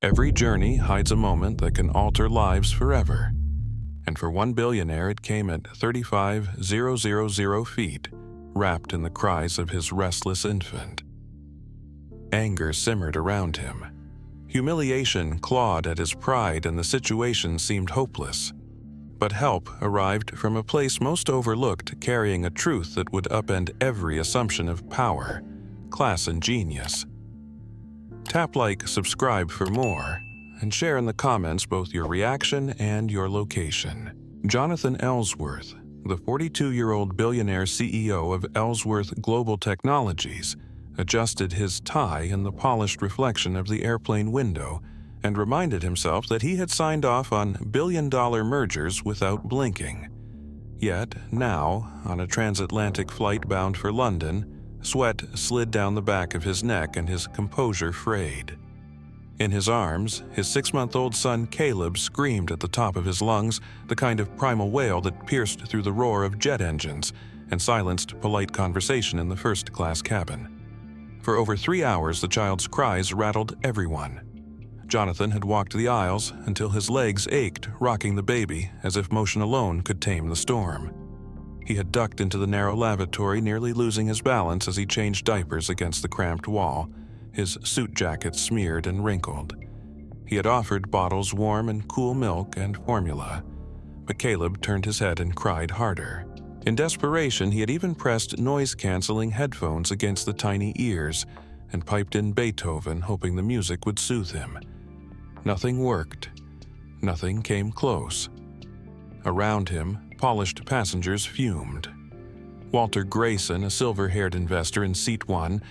Every journey hides a moment that can alter lives forever. And for one billionaire, it came at 35,000 feet, wrapped in the cries of his restless infant. Anger simmered around him. Humiliation clawed at his pride, and the situation seemed hopeless. But help arrived from a place most overlooked, carrying a truth that would upend every assumption of power, class, and genius. Tap like, subscribe for more, and share in the comments both your reaction and your location. Jonathan Ellsworth, the 42-year-old billionaire CEO of Ellsworth Global Technologies, adjusted his tie in the polished reflection of the airplane window and reminded himself that he had signed off on billion-dollar mergers without blinking. Yet now, on a transatlantic flight bound for London, sweat slid down the back of his neck and his composure frayed. In his arms, his 6-month-old son Caleb screamed at the top of his lungs, the kind of primal wail that pierced through the roar of jet engines and silenced polite conversation in the first-class cabin. For over 3 hours, the child's cries rattled everyone. Jonathan had walked the aisles until his legs ached, rocking the baby as if motion alone could tame the storm. He had ducked into the narrow lavatory, nearly losing his balance as he changed diapers against the cramped wall, his suit jacket smeared and wrinkled. He had offered bottles warm and cool milk and formula, but Caleb turned his head and cried harder. In desperation, he had even pressed noise-canceling headphones against the tiny ears and piped in Beethoven, hoping the music would soothe him. Nothing worked. Nothing came close. Around him, polished passengers fumed. Walter Grayson, a silver-haired investor in Seat 1,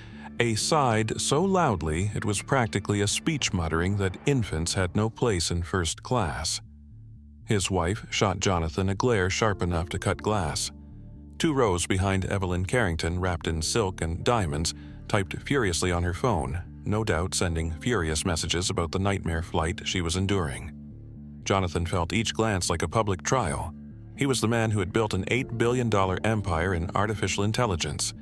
sighed so loudly it was practically a speech muttering that infants had no place in first class. His wife shot Jonathan a glare sharp enough to cut glass. 2 rows behind Evelyn Carrington, wrapped in silk and diamonds, typed furiously on her phone, no doubt sending furious messages about the nightmare flight she was enduring. Jonathan felt each glance like a public trial. He was the man who had built an $8 billion empire in artificial intelligence,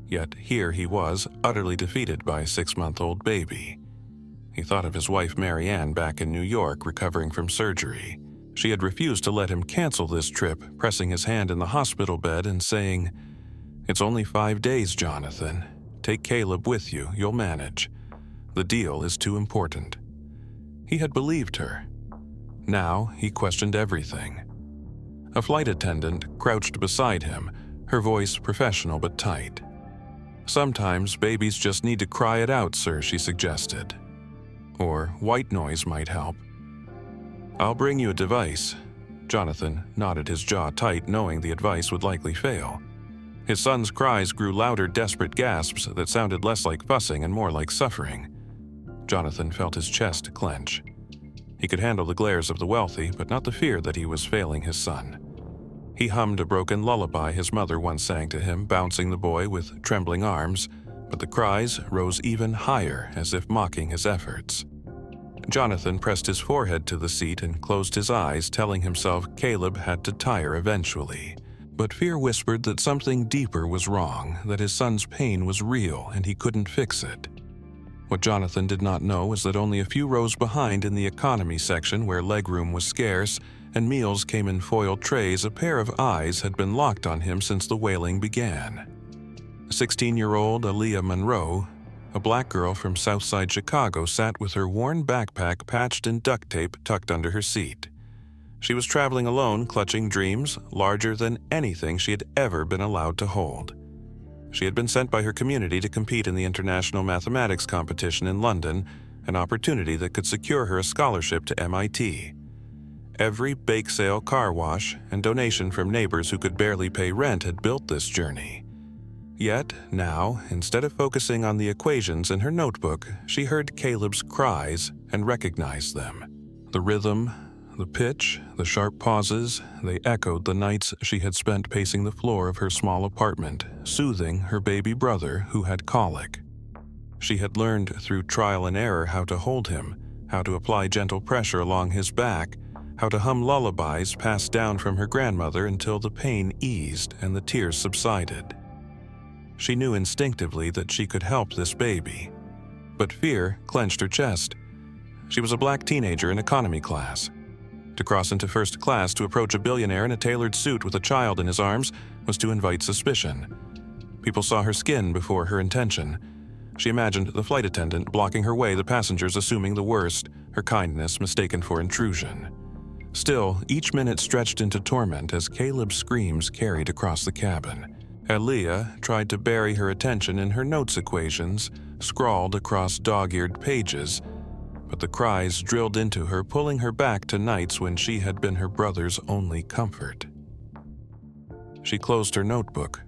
yet here he was, utterly defeated by a 6-month-old baby. He thought of his wife Marianne back in New York, recovering from surgery. She had refused to let him cancel this trip, pressing his hand in the hospital bed and saying, "It's only 5 days, Jonathan. Take Caleb with you, you'll manage. The deal is too important." He had believed her. Now he questioned everything. A flight attendant crouched beside him, her voice professional but tight. "Sometimes babies just need to cry it out, sir," she suggested. Or white noise might help. "I'll bring you a device." Jonathan nodded, his jaw tight, knowing the advice would likely fail. His son's cries grew louder, desperate gasps that sounded less like fussing and more like suffering. Jonathan felt his chest clench. He could handle the glares of the wealthy, but not the fear that he was failing his son. He hummed a broken lullaby his mother once sang to him, bouncing the boy with trembling arms, but the cries rose even higher, as if mocking his efforts. Jonathan pressed his forehead to the seat and closed his eyes, telling himself Caleb had to tire eventually. But fear whispered that something deeper was wrong, that his son's pain was real and he couldn't fix it. What Jonathan did not know was that only a few rows behind, in the economy section where legroom was scarce and meals came in foiled trays, a pair of eyes had been locked on him since the wailing began. 16-year-old Aaliyah Monroe, a black girl from Southside Chicago, sat with her worn backpack patched in duct tape tucked under her seat. She was traveling alone, clutching dreams larger than anything she had ever been allowed to hold. She had been sent by her community to compete in the International Mathematics Competition in London, an opportunity that could secure her a scholarship to MIT. Every bake sale, car wash, and donation from neighbors who could barely pay rent had built this journey. Yet now, instead of focusing on the equations in her notebook, she heard Caleb's cries and recognized them. The rhythm, the pitch, the sharp pauses, they echoed the nights she had spent pacing the floor of her small apartment, soothing her baby brother who had colic. She had learned through trial and error how to hold him, how to apply gentle pressure along his back, how to hum lullabies passed down from her grandmother until the pain eased and the tears subsided. She knew instinctively that she could help this baby, but fear clenched her chest. She was a black teenager in economy class. To cross into first class to approach a billionaire in a tailored suit with a child in his arms was to invite suspicion. People saw her skin before her intention. She imagined the flight attendant blocking her way, the passengers assuming the worst, her kindness mistaken for intrusion. Still, each minute stretched into torment as Caleb's screams carried across the cabin. Aaliyah tried to bury her attention in her notes equations, scrawled across dog-eared pages, but the cries drilled into her, pulling her back to nights when she had been her brother's only comfort. She closed her notebook,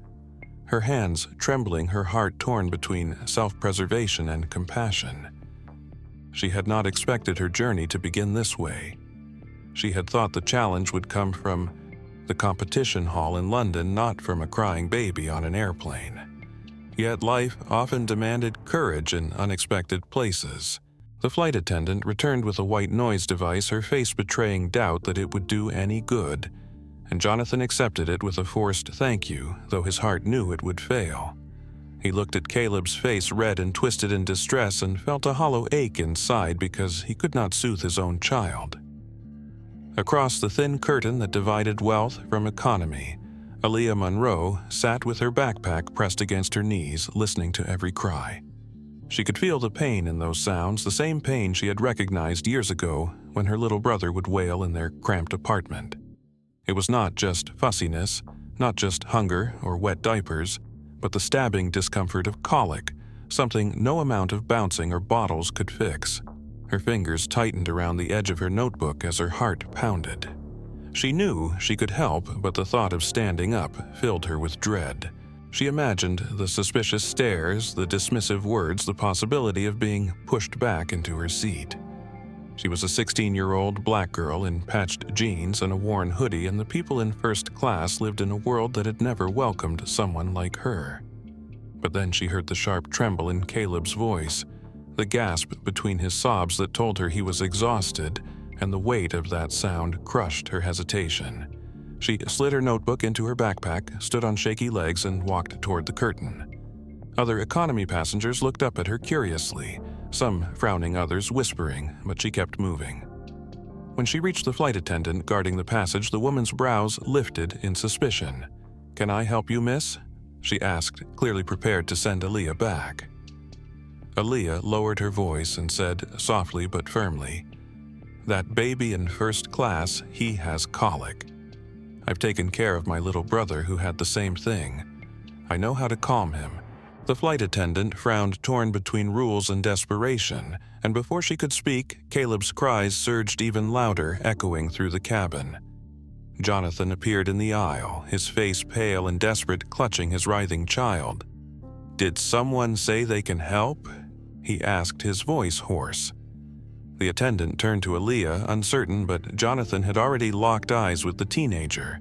her hands trembling, her heart torn between self-preservation and compassion. She had not expected her journey to begin this way. She had thought the challenge would come from the competition hall in London, not from a crying baby on an airplane. Yet life often demanded courage in unexpected places. The flight attendant returned with a white noise device, her face betraying doubt that it would do any good, and Jonathan accepted it with a forced thank you, though his heart knew it would fail. He looked at Caleb's face, red and twisted in distress, and felt a hollow ache inside because he could not soothe his own child. Across the thin curtain that divided wealth from economy, Aaliyah Monroe sat with her backpack pressed against her knees, listening to every cry. She could feel the pain in those sounds, the same pain she had recognized years ago when her little brother would wail in their cramped apartment. It was not just fussiness, not just hunger or wet diapers, but the stabbing discomfort of colic, something no amount of bouncing or bottles could fix. Her fingers tightened around the edge of her notebook as her heart pounded. She knew she could help, but the thought of standing up filled her with dread. She imagined the suspicious stares, the dismissive words, the possibility of being pushed back into her seat. She was a 16-year-old black girl in patched jeans and a worn hoodie, and the people in first class lived in a world that had never welcomed someone like her. But then she heard the sharp tremble in Caleb's voice, the gasp between his sobs that told her he was exhausted, and the weight of that sound crushed her hesitation. She slid her notebook into her backpack, stood on shaky legs, and walked toward the curtain. Other economy passengers looked up at her curiously, some frowning, others whispering, but she kept moving. When she reached the flight attendant guarding the passage, the woman's brows lifted in suspicion. "Can I help you, miss?" she asked, clearly prepared to send Aaliyah back. Aaliyah lowered her voice and said, softly but firmly, "That baby in first class, he has colic. I've taken care of my little brother who had the same thing. I know how to calm him." The flight attendant frowned, torn between rules and desperation, and before she could speak, Caleb's cries surged even louder, echoing through the cabin. Jonathan appeared in the aisle, his face pale and desperate, clutching his writhing child. "Did someone say they can help?" he asked, his voice hoarse. The attendant turned to Aaliyah, uncertain, but Jonathan had already locked eyes with the teenager.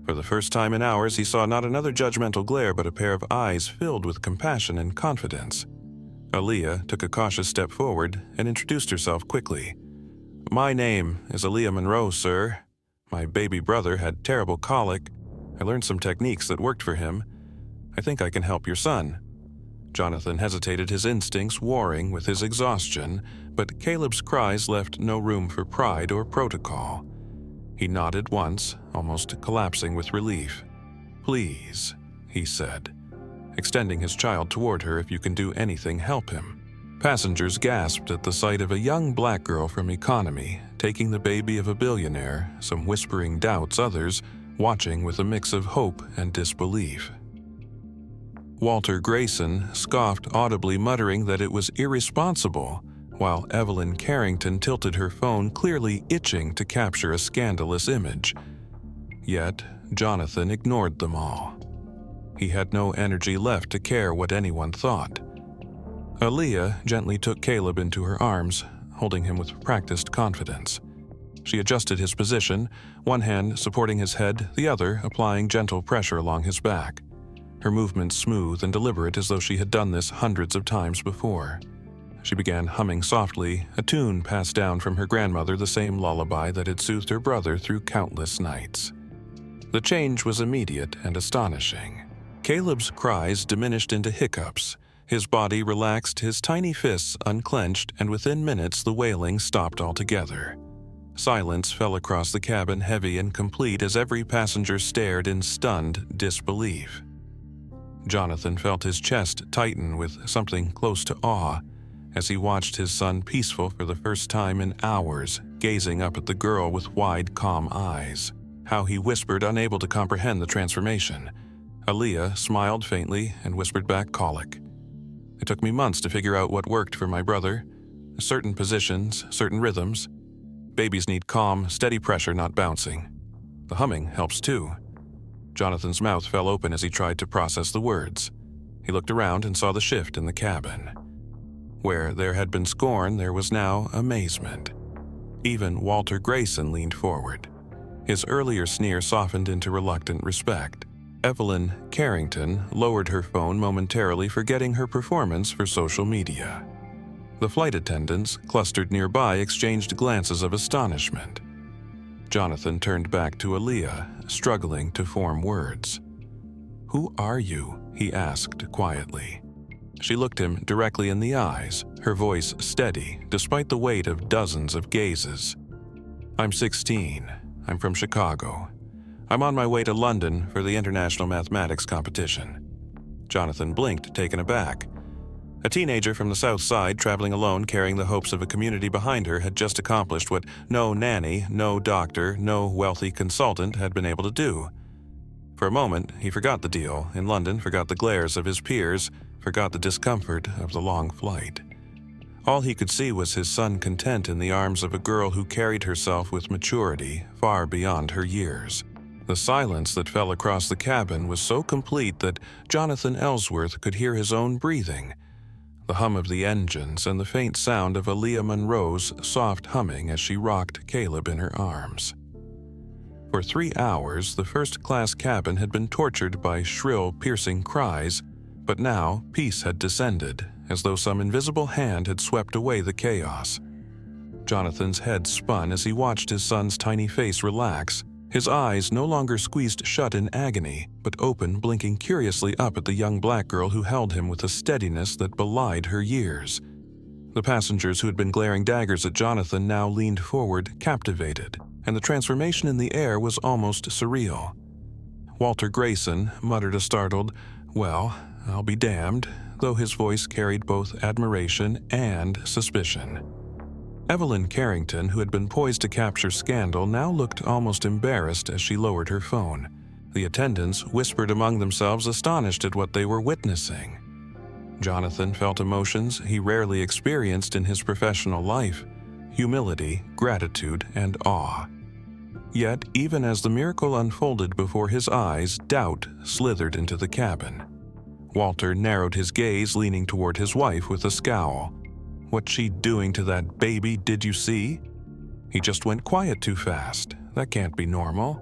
For the first time in hours, he saw not another judgmental glare, but a pair of eyes filled with compassion and confidence. Aaliyah took a cautious step forward and introduced herself quickly. "My name is Aaliyah Monroe, sir. My baby brother had terrible colic. I learned some techniques that worked for him. I think I can help your son." Jonathan hesitated, his instincts warring with his exhaustion, but Caleb's cries left no room for pride or protocol. He nodded once, almost collapsing with relief. "Please," he said, extending his child toward her. "If you can do anything, help him." Passengers gasped at the sight of a young black girl from economy taking the baby of a billionaire, some whispering doubts, others watching with a mix of hope and disbelief. Walter Grayson scoffed audibly, muttering that it was irresponsible, while Evelyn Carrington tilted her phone, clearly itching to capture a scandalous image. Yet, Jonathan ignored them all. He had no energy left to care what anyone thought. Aaliyah gently took Caleb into her arms, holding him with practiced confidence. She adjusted his position, one hand supporting his head, the other applying gentle pressure along his back. Her movements smooth and deliberate, as though she had done this hundreds of times before. She began humming softly, a tune passed down from her grandmother, the same lullaby that had soothed her brother through countless nights. The change was immediate and astonishing. Caleb's cries diminished into hiccups, His body relaxed, his tiny fists unclenched, and within minutes the wailing stopped altogether. Silence fell across the cabin, heavy and complete, as every passenger stared in stunned disbelief. Jonathan felt his chest tighten with something close to awe as he watched his son, peaceful for the first time in hours, gazing up at the girl with wide, calm eyes. How he whispered, unable to comprehend the transformation. Aaliyah smiled faintly and whispered back, "Colic." It took me months to figure out what worked for my brother. Certain positions, certain rhythms. Babies need calm, steady pressure, not bouncing. The humming helps too. Jonathan's mouth fell open as he tried to process the words. He looked around and saw the shift in the cabin. Where there had been scorn, there was now amazement. Even Walter Grayson leaned forward. His earlier sneer softened into reluctant respect. Evelyn Carrington lowered her phone momentarily, forgetting her performance for social media. The flight attendants, clustered nearby, exchanged glances of astonishment. Jonathan turned back to Aaliyah, struggling to form words. "Who are you?" he asked quietly. She looked him directly in the eyes, her voice steady despite the weight of dozens of gazes. "I'm 16. I'm from Chicago. I'm on my way to London for the International Mathematics Competition." Jonathan blinked, taken aback. A teenager from the South Side, traveling alone, carrying the hopes of a community behind her, had just accomplished what no nanny, no doctor, no wealthy consultant had been able to do. For a moment, he forgot the deal in London, forgot the glares of his peers, forgot the discomfort of the long flight. All he could see was his son content in the arms of a girl who carried herself with maturity far beyond her years. The silence that fell across the cabin was so complete that Jonathan Ellsworth could hear his own breathing, the hum of the engines, and the faint sound of Aaliyah Monroe's soft humming as she rocked Caleb in her arms. For 3 hours, the first-class cabin had been tortured by shrill, piercing cries, but now peace had descended, as though some invisible hand had swept away the chaos. Jonathan's head spun as he watched his son's tiny face relax, his eyes no longer squeezed shut in agony, but open, blinking curiously up at the young black girl who held him with a steadiness that belied her years. The passengers who had been glaring daggers at Jonathan now leaned forward, captivated, and the transformation in the air was almost surreal. Walter Grayson muttered a startled, "Well, I'll be damned," though his voice carried both admiration and suspicion. Evelyn Carrington, who had been poised to capture scandal, now looked almost embarrassed as she lowered her phone. The attendants whispered among themselves, astonished at what they were witnessing. Jonathan felt emotions he rarely experienced in his professional life: humility, gratitude, and awe. Yet, even as the miracle unfolded before his eyes, doubt slithered into the cabin. Walter narrowed his gaze, leaning toward his wife with a scowl. "What's she doing to that baby, did you see? He just went quiet too fast. That can't be normal."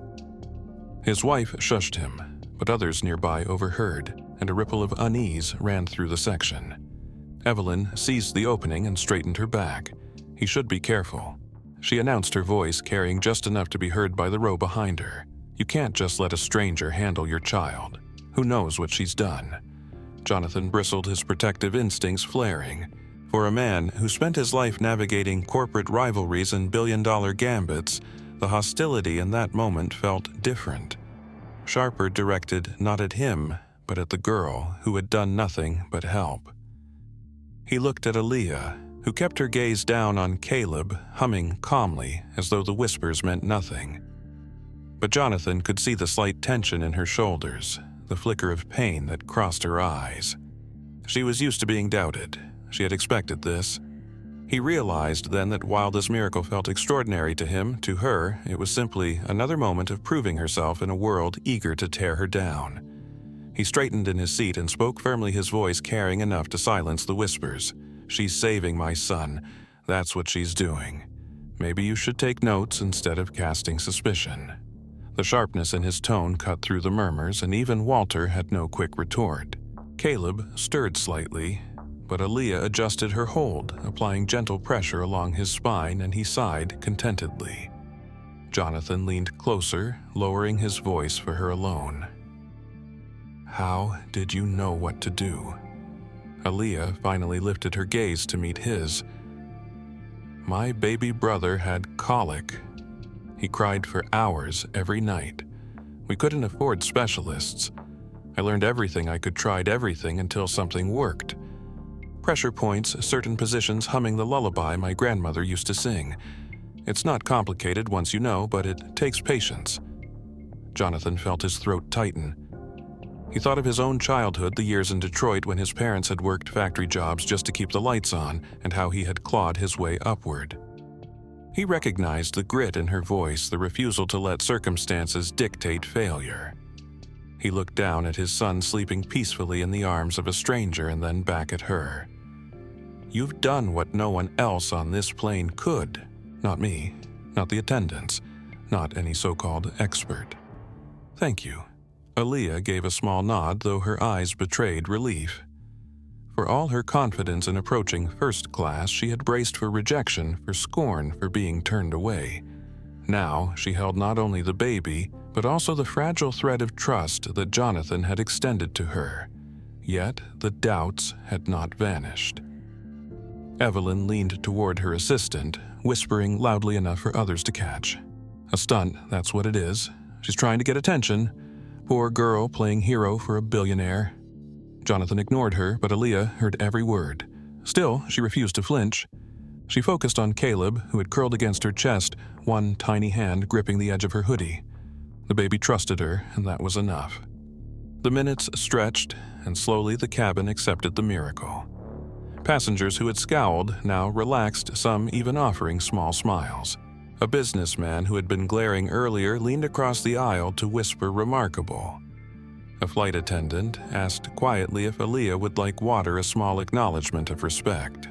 His wife shushed him, but others nearby overheard, and a ripple of unease ran through the section. Evelyn seized the opening and straightened her back. "He should be careful," she announced, her voice carrying just enough to be heard by the row behind her. "You can't just let a stranger handle your child. Who knows what she's done?" Jonathan bristled, his protective instincts flaring. For a man who spent his life navigating corporate rivalries and billion-dollar gambits, the hostility in that moment felt different. Sharper directed not at him, but at the girl who had done nothing but help. He looked at Aaliyah, who kept her gaze down on Caleb, humming calmly as though the whispers meant nothing. But Jonathan could see the slight tension in her shoulders, the flicker of pain that crossed her eyes. She was used to being doubted. She had expected this. He realized then that while this miracle felt extraordinary to him, to her, it was simply another moment of proving herself in a world eager to tear her down. He straightened in his seat and spoke firmly, his voice carrying enough to silence the whispers. "She's saving my son. That's what she's doing. Maybe you should take notes instead of casting suspicion." The sharpness in his tone cut through the murmurs, and even Walter had no quick retort. Caleb stirred slightly, but Aaliyah adjusted her hold, applying gentle pressure along his spine, and he sighed contentedly. Jonathan leaned closer, lowering his voice for her alone. "How did you know what to do?" Aaliyah finally lifted her gaze to meet his. My baby brother had colic. He cried for hours every night. We couldn't afford specialists. I learned everything I could, tried everything until something worked. Pressure points, certain positions, humming the lullaby my grandmother used to sing. It's not complicated once you know, but it takes patience. Jonathan felt his throat tighten. He thought of his own childhood, the years in Detroit when his parents had worked factory jobs just to keep the lights on, and how he had clawed his way upward. He recognized the grit in her voice, the refusal to let circumstances dictate failure. He looked down at his son sleeping peacefully in the arms of a stranger and then back at her. You've done what no one else on this plane could. Not me, not the attendants, not any so-called expert. Thank you. Aaliyah gave a small nod, though her eyes betrayed relief. For all her confidence in approaching first class, she had braced for rejection, for scorn, for being turned away. Now she held not only the baby, but also the fragile thread of trust that Jonathan had extended to her. Yet the doubts had not vanished. Evelyn leaned toward her assistant, whispering loudly enough for others to catch. A stunt, that's what it is. She's trying to get attention. Poor girl playing hero for a billionaire. Jonathan ignored her, but Aaliyah heard every word. Still, she refused to flinch. She focused on Caleb, who had curled against her chest, one tiny hand gripping the edge of her hoodie. The baby trusted her, and that was enough. The minutes stretched, and slowly the cabin accepted the miracle. Passengers who had scowled now relaxed, some even offering small smiles. A businessman who had been glaring earlier leaned across the aisle to whisper remarkable. A flight attendant asked quietly if Aaliyah would like water, a small acknowledgement of respect.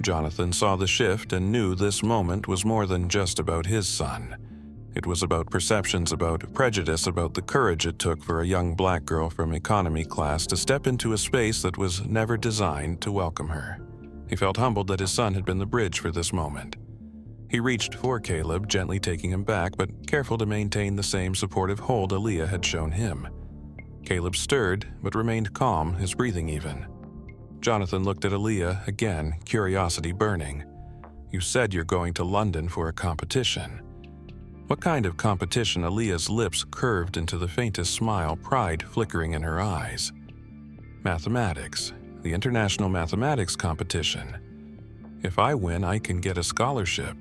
Jonathan saw the shift and knew this moment was more than just about his son. It was about perceptions, about prejudice, about the courage it took for a young black girl from economy class to step into a space that was never designed to welcome her. He felt humbled that his son had been the bridge for this moment. He reached for Caleb, gently taking him back, but careful to maintain the same supportive hold Aaliyah had shown him. Caleb stirred, but remained calm, his breathing even. Jonathan looked at Aaliyah again, curiosity burning. You said you're going to London for a competition. What kind of competition? Aaliyah's lips curved into the faintest smile, pride flickering in her eyes. Mathematics, the International Mathematics Competition. If I win, I can get a scholarship.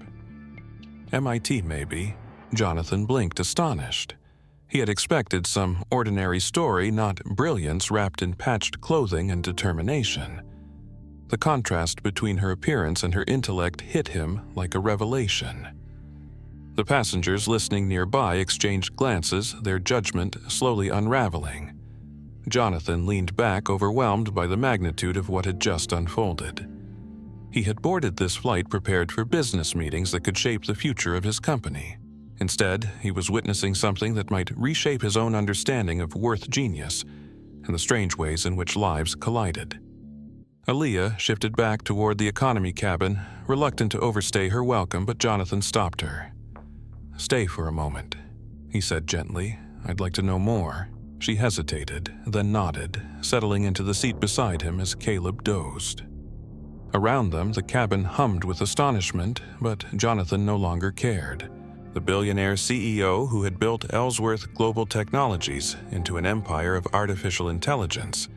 MIT, maybe. Jonathan blinked, astonished. He had expected some ordinary story, not brilliance wrapped in patched clothing and determination. The contrast between her appearance and her intellect hit him like a revelation. The passengers listening nearby exchanged glances, their judgment slowly unraveling. Jonathan leaned back, overwhelmed by the magnitude of what had just unfolded. He had boarded this flight prepared for business meetings that could shape the future of his company. Instead, he was witnessing something that might reshape his own understanding of worth, genius, and the strange ways in which lives collided. Aaliyah shifted back toward the economy cabin, reluctant to overstay her welcome, but Jonathan stopped her. Stay for a moment, he said gently. I'd like to know more. She hesitated, then nodded, settling into the seat beside him as Caleb dozed. Around them, the cabin hummed with astonishment, but Jonathan no longer cared. The billionaire CEO who had built Ellsworth Global Technologies into an empire of artificial intelligence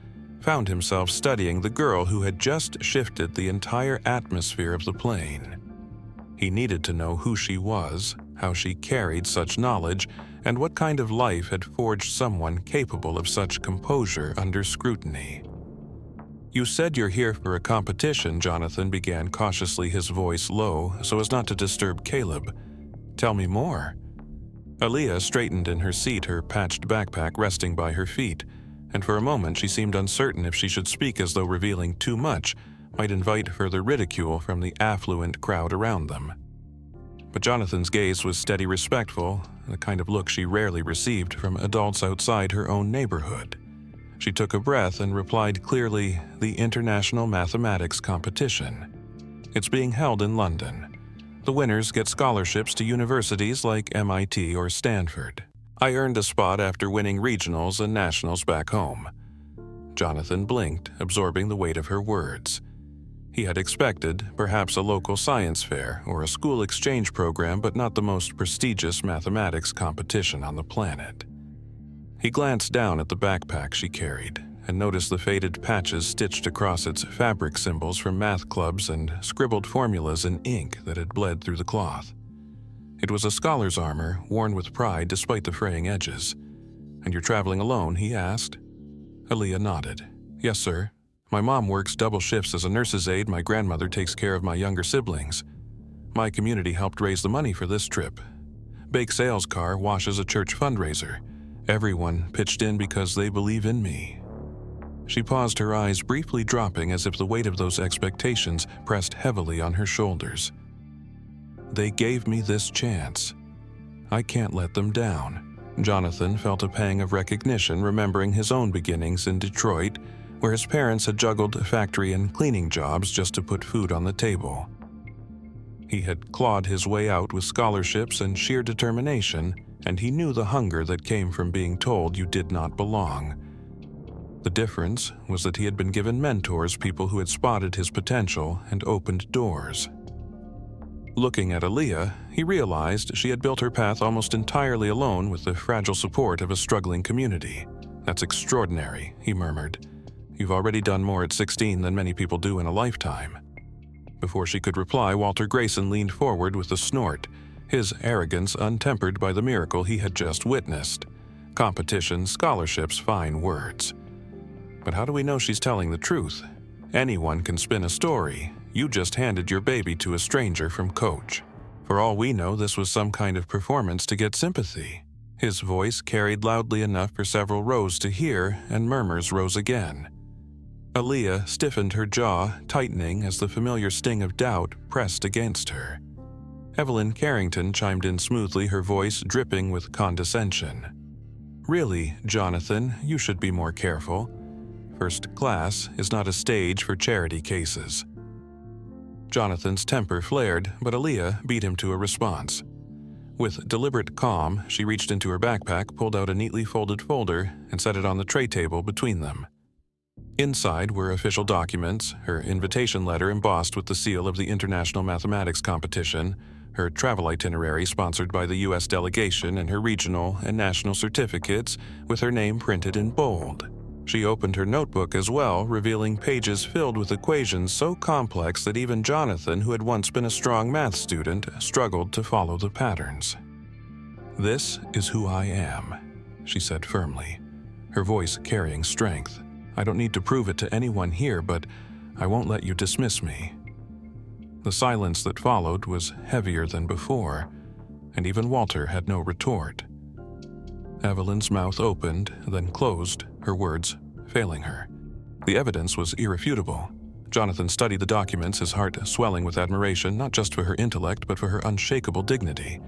found himself studying the girl who had just shifted the entire atmosphere of the plane. He needed to know who she was, how she carried such knowledge, and what kind of life had forged someone capable of such composure under scrutiny. You said you're here for a competition, Jonathan began cautiously, his voice low so as not to disturb Caleb. Tell me more. Aaliyah straightened in her seat, her patched backpack resting by her feet, and for a moment she seemed uncertain if she should speak, as though revealing too much might invite further ridicule from the affluent crowd around them. But Jonathan's gaze was steady, respectful, the kind of look she rarely received from adults outside her own neighborhood. She took a breath and replied clearly, the International Mathematics Competition. It's being held in London. The winners get scholarships to universities like MIT or Stanford. I earned a spot after winning regionals and nationals back home. Jonathan blinked, absorbing the weight of her words. He had expected perhaps a local science fair or a school exchange program, but not the most prestigious mathematics competition on the planet. He glanced down at the backpack she carried and noticed the faded patches stitched across its fabric symbols from math clubs and scribbled formulas in ink that had bled through the cloth. It was a scholar's armor, worn with pride despite the fraying edges. "And you're traveling alone?" he asked. Aaliyah nodded. "Yes, sir. My mom works double shifts as a nurse's aide. My grandmother takes care of my younger siblings. My community helped raise the money for this trip. Bake Sales Car washes a church fundraiser. Everyone pitched in because they believe in me." She paused, her eyes briefly dropping as if the weight of those expectations pressed heavily on her shoulders. "They gave me this chance. I can't let them down." Jonathan felt a pang of recognition, remembering his own beginnings in Detroit, where his parents had juggled factory and cleaning jobs just to put food on the table. He had clawed his way out with scholarships and sheer determination, and he knew the hunger that came from being told you did not belong. The difference was that he had been given mentors, people who had spotted his potential and opened doors. Looking at Aaliyah, he realized she had built her path almost entirely alone with the fragile support of a struggling community. "That's extraordinary," he murmured. "You've already done more at 16 than many people do in a lifetime." Before she could reply, Walter Grayson leaned forward with a snort, his arrogance untempered by the miracle he had just witnessed. Competition, scholarships, fine words. "But how do we know she's telling the truth? Anyone can spin a story. You just handed your baby to a stranger from Coach. For all we know, this was some kind of performance to get sympathy." His voice carried loudly enough for several rows to hear, and murmurs rose again. Aaliyah stiffened, her jaw tightening as the familiar sting of doubt pressed against her. Evelyn Carrington chimed in smoothly, her voice dripping with condescension. "Really, Jonathan, you should be more careful. First class is not a stage for charity cases." Jonathan's temper flared, but Aaliyah beat him to a response. With deliberate calm, she reached into her backpack, pulled out a neatly folded folder, and set it on the tray table between them. Inside were official documents, her invitation letter embossed with the seal of the International Mathematics Competition, her travel itinerary sponsored by the U.S. delegation, and her regional and national certificates with her name printed in bold. She opened her notebook as well, revealing pages filled with equations so complex that even Jonathan, who had once been a strong math student, struggled to follow the patterns. "This is who I am," she said firmly, her voice carrying strength. "I don't need to prove it to anyone here, but I won't let you dismiss me." The silence that followed was heavier than before, and even Walter had no retort. Evelyn's mouth opened, then closed, her words failing her. The evidence was irrefutable. Jonathan studied the documents, his heart swelling with admiration, not just for her intellect, but for her unshakable dignity.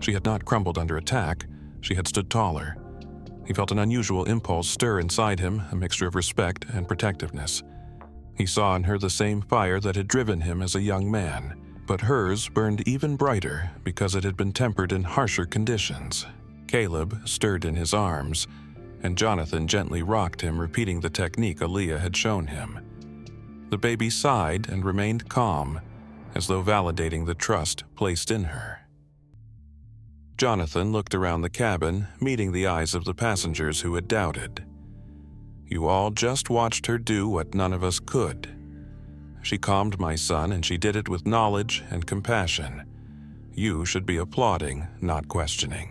She had not crumbled under attack, she had stood taller. He felt an unusual impulse stir inside him, a mixture of respect and protectiveness. He saw in her the same fire that had driven him as a young man, but hers burned even brighter because it had been tempered in harsher conditions. Caleb stirred in his arms, and Jonathan gently rocked him, repeating the technique Aaliyah had shown him. The baby sighed and remained calm, as though validating the trust placed in her. Jonathan looked around the cabin, meeting the eyes of the passengers who had doubted. "You all just watched her do what none of us could. She calmed my son, and she did it with knowledge and compassion. You should be applauding, not questioning."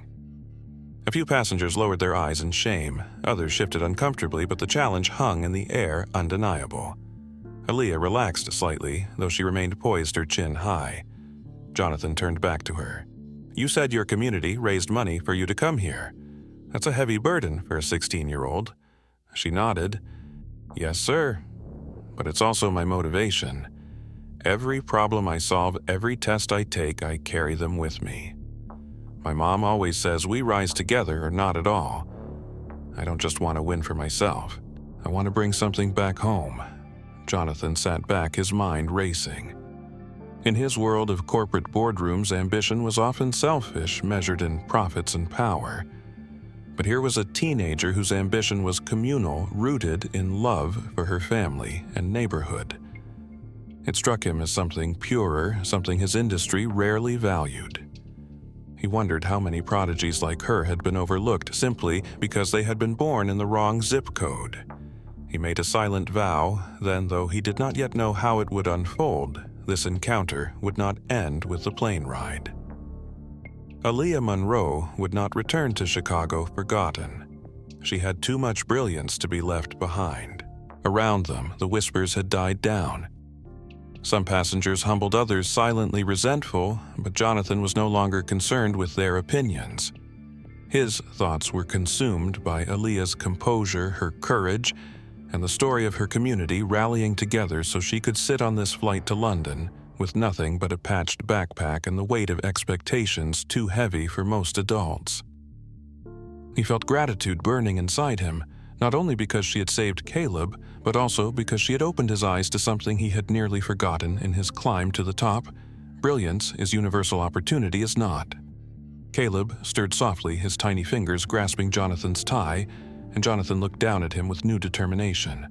A few passengers lowered their eyes in shame, others shifted uncomfortably, but the challenge hung in the air undeniable. Aaliyah relaxed slightly, though she remained poised, her chin high. Jonathan turned back to her. "You said your community raised money for you to come here. That's a heavy burden for a 16-year-old. She nodded. "Yes, sir. But it's also my motivation. Every problem I solve, every test I take, I carry them with me. My mom always says we rise together or not at all. I don't just want to win for myself. I want to bring something back home." Jonathan sat back, his mind racing. In his world of corporate boardrooms, ambition was often selfish, measured in profits and power. But here was a teenager whose ambition was communal, rooted in love for her family and neighborhood. It struck him as something purer, something his industry rarely valued. He wondered how many prodigies like her had been overlooked simply because they had been born in the wrong zip code. He made a silent vow, then, though he did not yet know how it would unfold, this encounter would not end with the plane ride. Aaliyah Monroe would not return to Chicago forgotten. She had too much brilliance to be left behind. Around them, the whispers had died down. Some passengers humbled others silently resentful, but Jonathan was no longer concerned with their opinions. His thoughts were consumed by Aaliyah's composure, her courage, and the story of her community rallying together so she could sit on this flight to London with nothing but a patched backpack and the weight of expectations too heavy for most adults. He felt gratitude burning inside him, not only because she had saved Caleb, but also because she had opened his eyes to something he had nearly forgotten in his climb to the top. Brilliance is universal, opportunity is not. Caleb stirred softly, his tiny fingers grasping Jonathan's tie, and Jonathan looked down at him with new determination.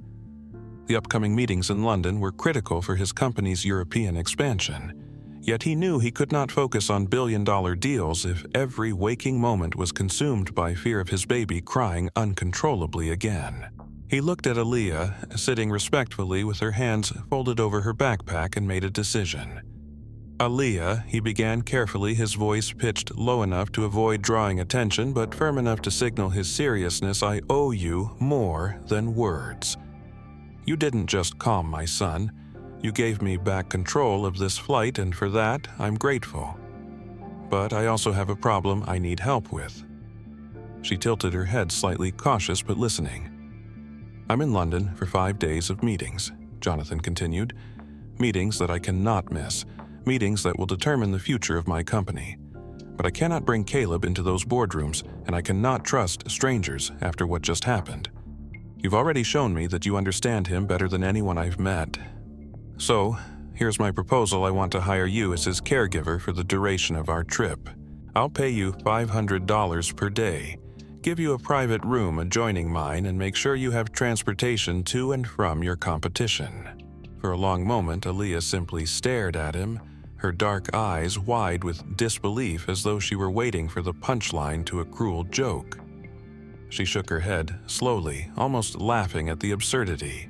The upcoming meetings in London were critical for his company's European expansion, yet he knew he could not focus on billion-dollar deals if every waking moment was consumed by fear of his baby crying uncontrollably again. He looked at Aaliyah, sitting respectfully with her hands folded over her backpack, and made a decision. "Aaliyah," he began carefully, his voice pitched low enough to avoid drawing attention but firm enough to signal his seriousness, "I owe you more than words. You didn't just calm my son. You gave me back control of this flight, and for that, I'm grateful. But I also have a problem I need help with." She tilted her head slightly, cautious but listening. "I'm in London for 5 days of meetings," Jonathan continued. "Meetings that I cannot miss, meetings that will determine the future of my company. But I cannot bring Caleb into those boardrooms, and I cannot trust strangers after what just happened. You've already shown me that you understand him better than anyone I've met. So, here's my proposal. I want to hire you as his caregiver for the duration of our trip. I'll pay you $500 per day, give you a private room adjoining mine, and make sure you have transportation to and from your competition." For a long moment, Aaliyah simply stared at him, her dark eyes wide with disbelief as though she were waiting for the punchline to a cruel joke. She shook her head, slowly, almost laughing at the absurdity.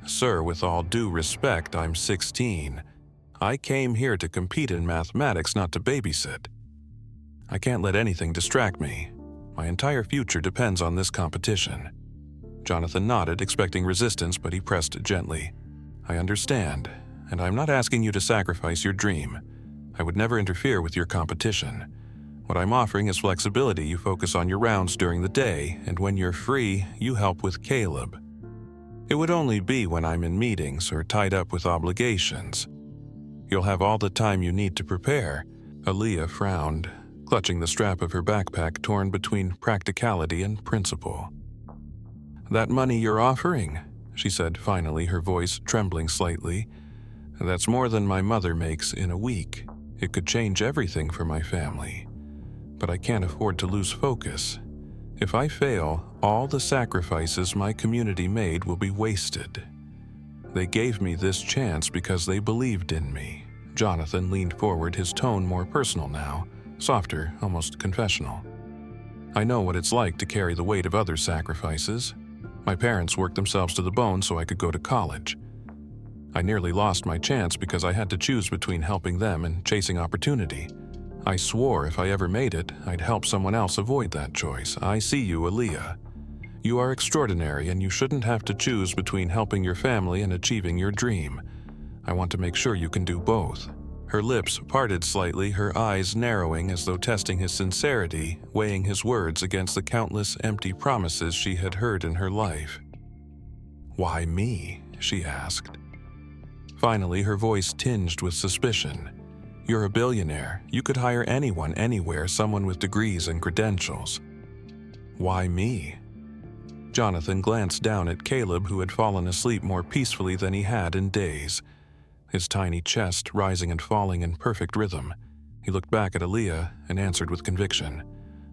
"Sir, with all due respect, I'm 16. I came here to compete in mathematics, not to babysit. I can't let anything distract me. My entire future depends on this competition." Jonathan nodded, expecting resistance, but he pressed gently. "I understand, and I'm not asking you to sacrifice your dream. I would never interfere with your competition. What I'm offering is flexibility. You focus on your rounds during the day, and when you're free, you help with Caleb. It would only be when I'm in meetings or tied up with obligations. You'll have all the time you need to prepare." Aaliyah frowned, clutching the strap of her backpack, torn between practicality and principle. "That money you're offering," she said finally, her voice trembling slightly, "that's more than my mother makes in a week. It could change everything for my family. But I can't afford to lose focus. If I fail, all the sacrifices my community made will be wasted. They gave me this chance because they believed in me." Jonathan leaned forward, his tone more personal now, softer, almost confessional. "I know what it's like to carry the weight of other sacrifices. My parents worked themselves to the bone so I could go to college. I nearly lost my chance because I had to choose between helping them and chasing opportunity. I swore if I ever made it, I'd help someone else avoid that choice. I see you, Aaliyah. You are extraordinary, and you shouldn't have to choose between helping your family and achieving your dream. I want to make sure you can do both." Her lips parted slightly, her eyes narrowing as though testing his sincerity, weighing his words against the countless empty promises she had heard in her life. "Why me?" she asked. Finally, her voice tinged with suspicion. "You're a billionaire. You could hire anyone, anywhere, someone with degrees and credentials. Why me?" Jonathan glanced down at Caleb, who had fallen asleep more peacefully than he had in days, his tiny chest rising and falling in perfect rhythm. He looked back at Aaliyah and answered with conviction.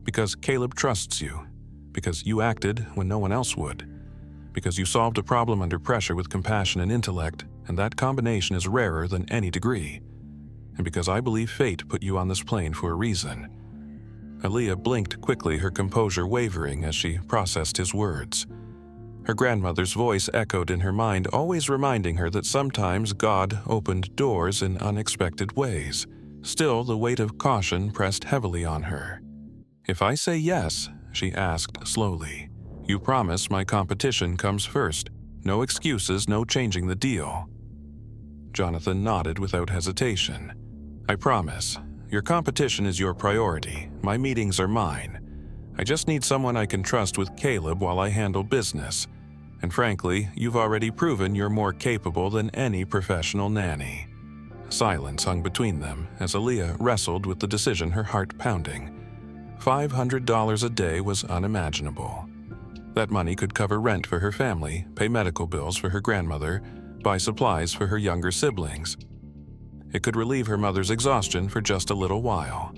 "Because Caleb trusts you. because you acted when no one else would, because you solved a problem under pressure with compassion and intellect, and that combination is rarer than any degree, and because I believe fate put you on this plane for a reason." Aaliyah blinked quickly, her composure wavering as she processed his words. Her grandmother's voice echoed in her mind, always reminding her that sometimes God opened doors in unexpected ways. Still, the weight of caution pressed heavily on her. "If I say yes," she asked slowly, "you promise my competition comes first. No excuses, no changing the deal." Jonathan nodded without hesitation. "I promise. Your competition is your priority. My meetings are mine. I just need someone I can trust with Caleb while I handle business. And frankly, you've already proven you're more capable than any professional nanny." Silence hung between them as Aaliyah wrestled with the decision, her heart pounding. $500 a day was unimaginable. That money could cover rent for her family, pay medical bills for her grandmother, buy supplies for her younger siblings. It could relieve her mother's exhaustion for just a little while.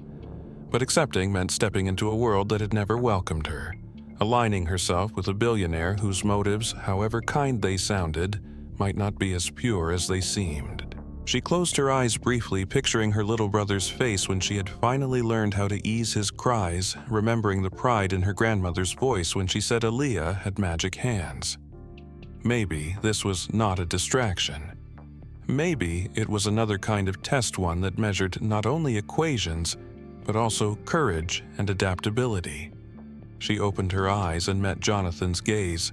But accepting meant stepping into a world that had never welcomed her, aligning herself with a billionaire whose motives, however kind they sounded, might not be as pure as they seemed. She closed her eyes briefly, picturing her little brother's face when she had finally learned how to ease his cries, remembering the pride in her grandmother's voice when she said Aaliyah had magic hands. Maybe this was not a distraction. Maybe it was another kind of test, one that measured not only equations, but also courage and adaptability. She opened her eyes and met Jonathan's gaze.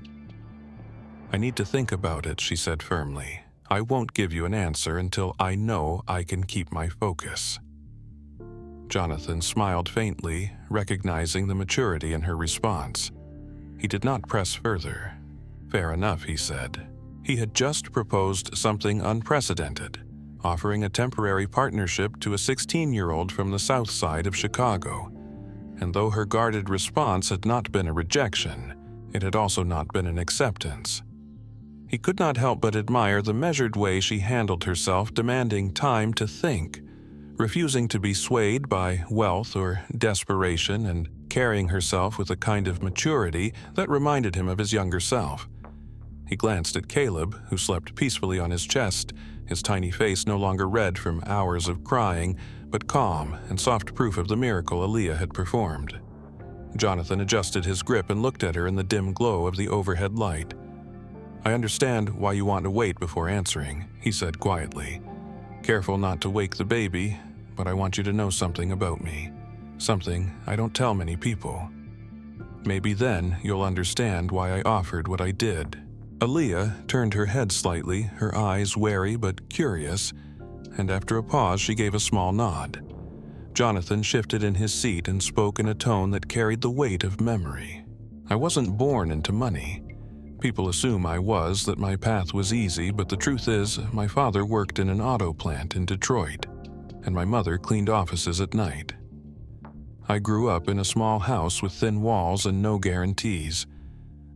"I need to think about it," she said firmly. "I won't give you an answer until I know I can keep my focus." Jonathan smiled faintly, recognizing the maturity in her response. He did not press further. "Fair enough," he said. He had just proposed something unprecedented, offering a temporary partnership to a 16-year-old from the south side of Chicago. And though her guarded response had not been a rejection, it had also not been an acceptance. He could not help but admire the measured way she handled herself, demanding time to think, refusing to be swayed by wealth or desperation, and carrying herself with a kind of maturity that reminded him of his younger self. He glanced at Caleb, who slept peacefully on his chest, his tiny face no longer red from hours of crying, but calm and soft proof of the miracle Aaliyah had performed. Jonathan adjusted his grip and looked at her in the dim glow of the overhead light. "I understand why you want to wait before answering," he said quietly. "Careful not to wake the baby, but I want you to know something about me. Something I don't tell many people. Maybe then you'll understand why I offered what I did." Aaliyah turned her head slightly, her eyes wary but curious, and after a pause she gave a small nod. Jonathan shifted in his seat and spoke in a tone that carried the weight of memory. "I wasn't born into money. People assume I was, that my path was easy, but the truth is, my father worked in an auto plant in Detroit, and my mother cleaned offices at night. I grew up in a small house with thin walls and no guarantees.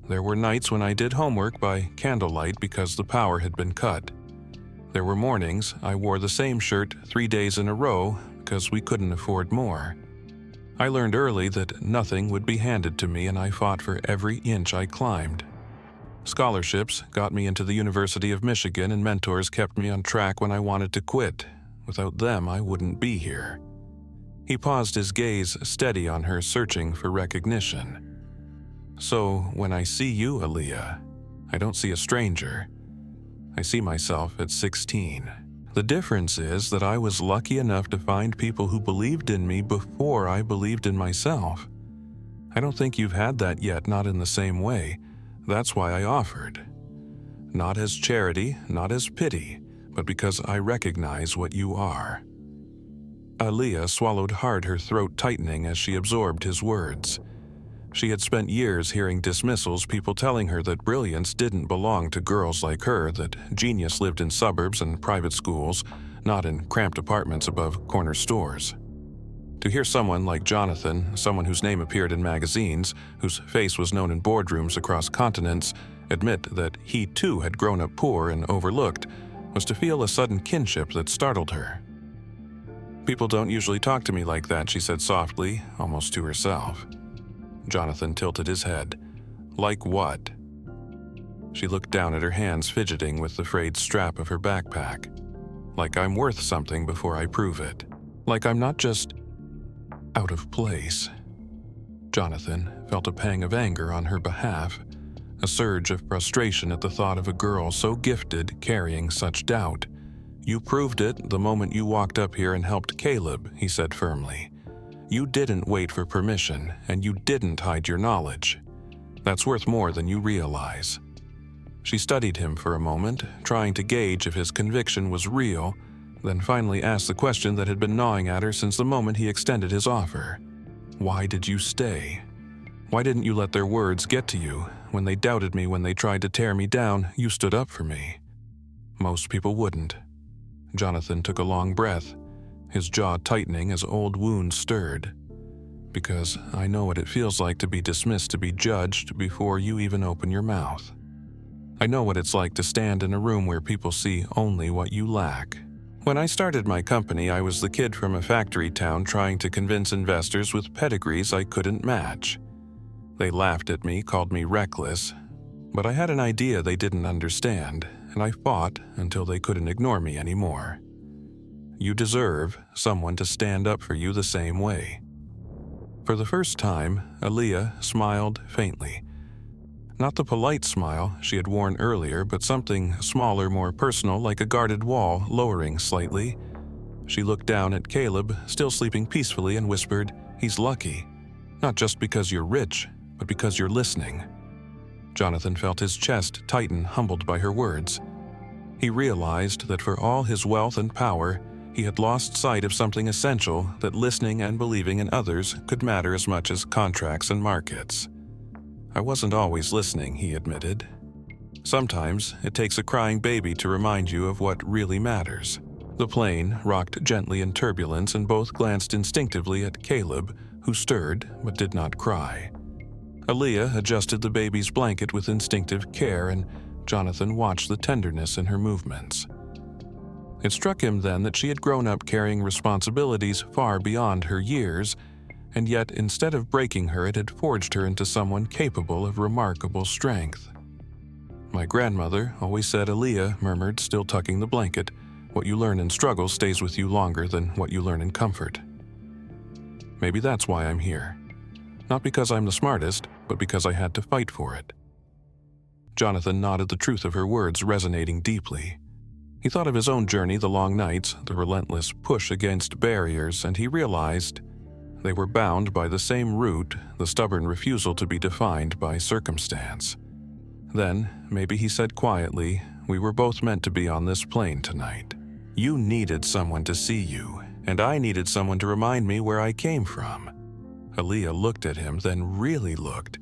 There were nights when I did homework by candlelight because the power had been cut. There were mornings I wore the same shirt 3 days in a row because we couldn't afford more. I learned early that nothing would be handed to me, and I fought for every inch I climbed. Scholarships got me into the University of Michigan, and mentors kept me on track when I wanted to quit. Without them, I wouldn't be here." He paused, his gaze steady on her, searching for recognition. "So when I see you, Aaliyah, I don't see a stranger. I see myself at 16. The difference is that I was lucky enough to find people who believed in me before I believed in myself. I don't think you've had that yet, not in the same way. That's why I offered. Not as charity, not as pity, but because I recognize what you are." Aaliyah swallowed hard, her throat tightening as she absorbed his words. She had spent years hearing dismissals, people telling her that brilliance didn't belong to girls like her, that genius lived in suburbs and private schools, not in cramped apartments above corner stores. To hear someone like Jonathan, someone whose name appeared in magazines, whose face was known in boardrooms across continents, admit that he too had grown up poor and overlooked, was to feel a sudden kinship that startled her. "People don't usually talk to me like that," she said softly, almost to herself. Jonathan tilted his head. Like what? She looked down at her hands, fidgeting with the frayed strap of her backpack. Like I'm worth something before I prove it. Like I'm not just out of place. Jonathan felt a pang of anger on her behalf, a surge of frustration at the thought of a girl so gifted carrying such doubt. You proved it the moment you walked up here and helped Caleb, he said firmly. You didn't wait for permission, and you didn't hide your knowledge. That's worth more than you realize. She studied him for a moment, trying to gauge if his conviction was real, then finally asked the question that had been gnawing at her since the moment he extended his offer. Why did you stay? Why didn't you let their words get to you? When they doubted me, when they tried to tear me down, you stood up for me. Most people wouldn't. Jonathan took a long breath, his jaw tightening as old wounds stirred. Because I know what it feels like to be dismissed, to be judged before you even open your mouth. I know what it's like to stand in a room where people see only what you lack. When I started my company, I was the kid from a factory town trying to convince investors with pedigrees I couldn't match. They laughed at me, called me reckless, but I had an idea they didn't understand, and I fought until they couldn't ignore me anymore. You deserve someone to stand up for you the same way. For the first time, Aaliyah smiled faintly. Not the polite smile she had worn earlier, but something smaller, more personal, like a guarded wall, lowering slightly. She looked down at Caleb, still sleeping peacefully, and whispered, "He's lucky. Not just because you're rich, but because you're listening." Jonathan felt his chest tighten, humbled by her words. He realized that for all his wealth and power, he had lost sight of something essential, that listening and believing in others could matter as much as contracts and markets. I wasn't always listening, he admitted. Sometimes it takes a crying baby to remind you of what really matters. The plane rocked gently in turbulence, and both glanced instinctively at Caleb, who stirred but did not cry. Aaliyah adjusted the baby's blanket with instinctive care, and Jonathan watched the tenderness in her movements. It struck him then that she had grown up carrying responsibilities far beyond her years, and yet instead of breaking her, it had forged her into someone capable of remarkable strength. My grandmother always said, Aaliyah murmured, still tucking the blanket, what you learn in struggle stays with you longer than what you learn in comfort. Maybe that's why I'm here. Not because I'm the smartest, but because I had to fight for it. Jonathan nodded, the truth of her words resonating deeply. He thought of his own journey, the long nights, the relentless push against barriers, and he realized they were bound by the same root, the stubborn refusal to be defined by circumstance. Then, maybe he said quietly, we were both meant to be on this plane tonight. You needed someone to see you, and I needed someone to remind me where I came from. Aaliyah looked at him, then really looked,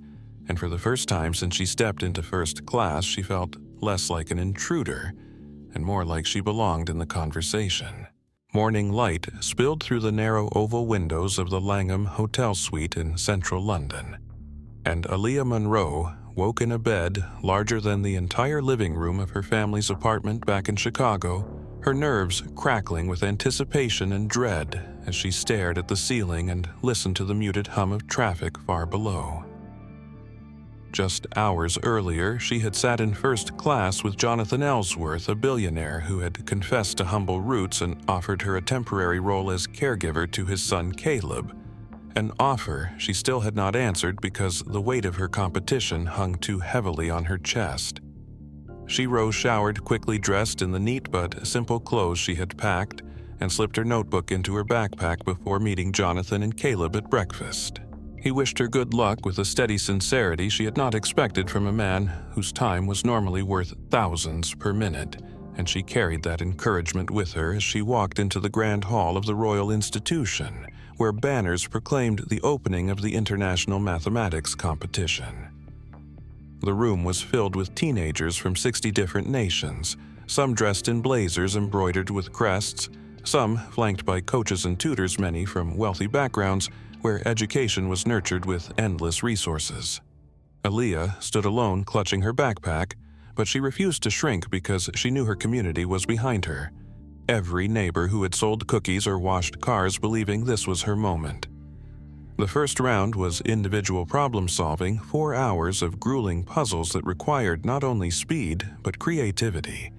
and for the first time since she stepped into first class, she felt less like an intruder and more like she belonged in the conversation. Morning light spilled through the narrow oval windows of the Langham Hotel suite in central London, and Aaliyah Monroe woke in a bed larger than the entire living room of her family's apartment back in Chicago, her nerves crackling with anticipation and dread as she stared at the ceiling and listened to the muted hum of traffic far below. Just hours earlier, she had sat in first class with Jonathan Ellsworth, a billionaire who had confessed to humble roots and offered her a temporary role as caregiver to his son Caleb, an offer she still had not answered because the weight of her competition hung too heavily on her chest. She rose, showered, quickly dressed in the neat but simple clothes she had packed, and slipped her notebook into her backpack before meeting Jonathan and Caleb at breakfast. He wished her good luck with a steady sincerity she had not expected from a man whose time was normally worth thousands per minute, and she carried that encouragement with her as she walked into the grand hall of the Royal Institution, where banners proclaimed the opening of the International Mathematics Competition. The room was filled with teenagers from 60 different nations, some dressed in blazers embroidered with crests, some flanked by coaches and tutors, many from wealthy backgrounds where education was nurtured with endless resources. Aaliyah stood alone, clutching her backpack, but she refused to shrink because she knew her community was behind her. Every neighbor who had sold cookies or washed cars believing this was her moment. The first round was individual problem-solving, 4 hours of grueling puzzles that required not only speed, but creativity.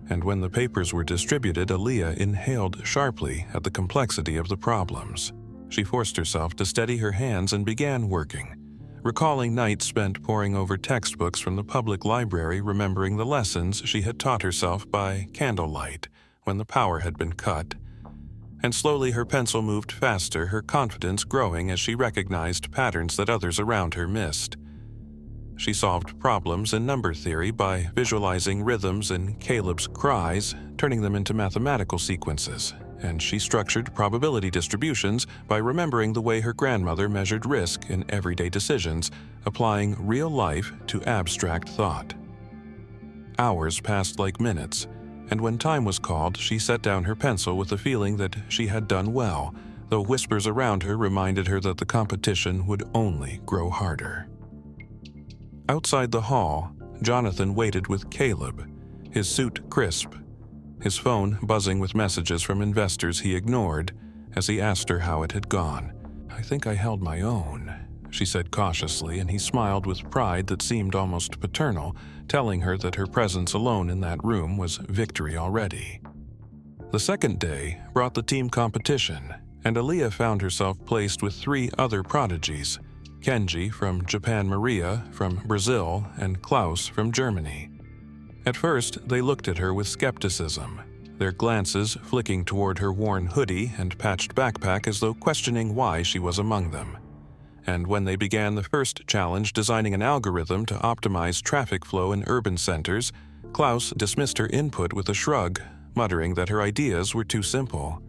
And when the papers were distributed, Aaliyah inhaled sharply at the complexity of the problems. She forced herself to steady her hands and began working, recalling nights spent poring over textbooks from the public library, remembering the lessons she had taught herself by candlelight when the power had been cut. And slowly her pencil moved faster, her confidence growing as she recognized patterns that others around her missed. She solved problems in number theory by visualizing rhythms in Caleb's cries, turning them into mathematical sequences, and she structured probability distributions by remembering the way her grandmother measured risk in everyday decisions, applying real life to abstract thought. Hours passed like minutes, and when time was called, she set down her pencil with the feeling that she had done well, though whispers around her reminded her that the competition would only grow harder. Outside the hall, Jonathan waited with Caleb, his suit crisp, his phone buzzing with messages from investors he ignored as he asked her how it had gone. "I think I held my own," she said cautiously, and he smiled with pride that seemed almost paternal, telling her that her presence alone in that room was victory already. The second day brought the team competition, and Aaliyah found herself placed with 3 other prodigies: Kenji from Japan, Maria from Brazil, and Klaus from Germany. At first, they looked at her with skepticism, their glances flicking toward her worn hoodie and patched backpack as though questioning why she was among them. And when they began the first challenge, designing an algorithm to optimize traffic flow in urban centers, Klaus dismissed her input with a shrug, muttering that her ideas were too simple.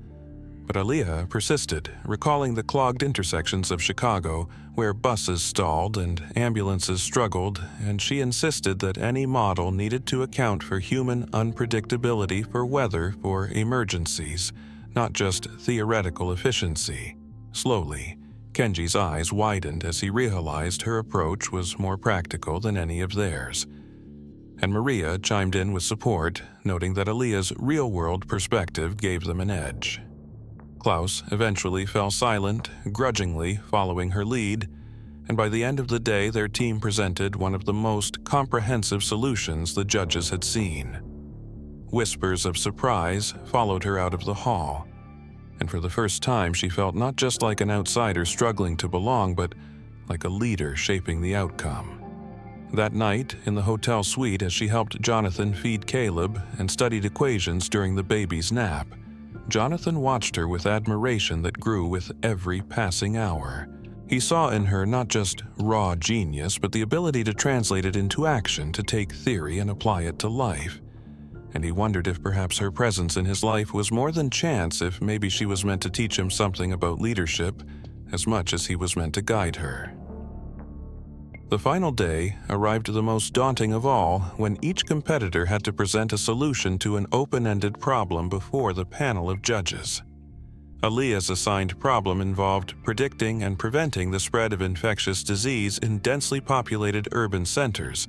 But Aaliyah persisted, recalling the clogged intersections of Chicago, where buses stalled and ambulances struggled, and she insisted that any model needed to account for human unpredictability for weather for emergencies, not just theoretical efficiency. Slowly, Kenji's eyes widened as he realized her approach was more practical than any of theirs. And Maria chimed in with support, noting that Aaliyah's real-world perspective gave them an edge. Klaus eventually fell silent, grudgingly following her lead, and by the end of the day their team presented one of the most comprehensive solutions the judges had seen. Whispers of surprise followed her out of the hall, and for the first time she felt not just like an outsider struggling to belong, but like a leader shaping the outcome. That night, in the hotel suite as she helped Jonathan feed Caleb and studied equations during the baby's nap, Jonathan watched her with admiration that grew with every passing hour. He saw in her not just raw genius, but the ability to translate it into action, to take theory and apply it to life. And he wondered if perhaps her presence in his life was more than chance, if maybe she was meant to teach him something about leadership as much as he was meant to guide her. The final day arrived the most daunting of all, when each competitor had to present a solution to an open-ended problem before the panel of judges. Aaliyah's assigned problem involved predicting and preventing the spread of infectious disease in densely populated urban centers,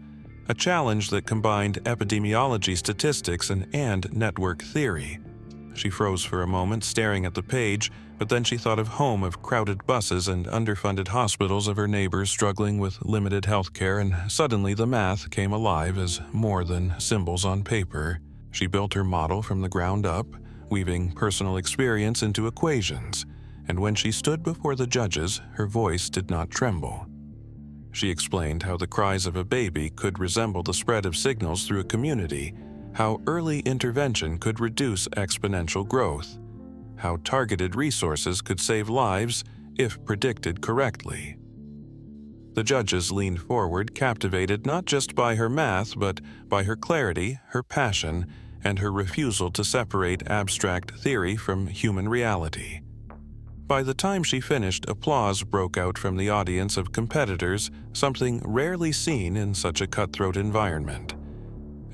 a challenge that combined epidemiology statistics and network theory. She froze for a moment, staring at the page, but then she thought of home, of crowded buses and underfunded hospitals, of her neighbors struggling with limited health care, and suddenly the math came alive as more than symbols on paper. She built her model from the ground up, weaving personal experience into equations, and when she stood before the judges, her voice did not tremble. She explained how the cries of a baby could resemble the spread of signals through a community, how early intervention could reduce exponential growth, how targeted resources could save lives if predicted correctly. The judges leaned forward, captivated not just by her math, but by her clarity, her passion, and her refusal to separate abstract theory from human reality. By the time she finished, applause broke out from the audience of competitors, something rarely seen in such a cutthroat environment.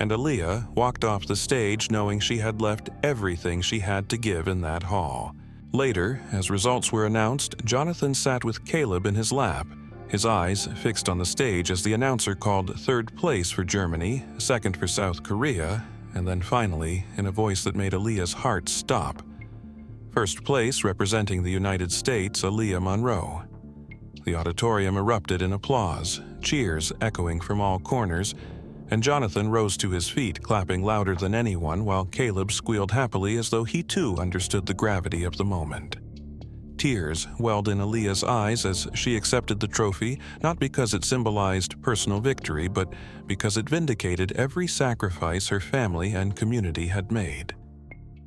And Aaliyah walked off the stage knowing she had left everything she had to give in that hall. Later, as results were announced, Jonathan sat with Caleb in his lap, his eyes fixed on the stage as the announcer called third place for Germany, second for South Korea, and then finally, in a voice that made Aaliyah's heart stop, first place representing the United States, Aaliyah Monroe. The auditorium erupted in applause, cheers echoing from all corners, and Jonathan rose to his feet, clapping louder than anyone, while Caleb squealed happily as though he too understood the gravity of the moment. Tears welled in Aaliyah's eyes as she accepted the trophy, not because it symbolized personal victory, but because it vindicated every sacrifice her family and community had made.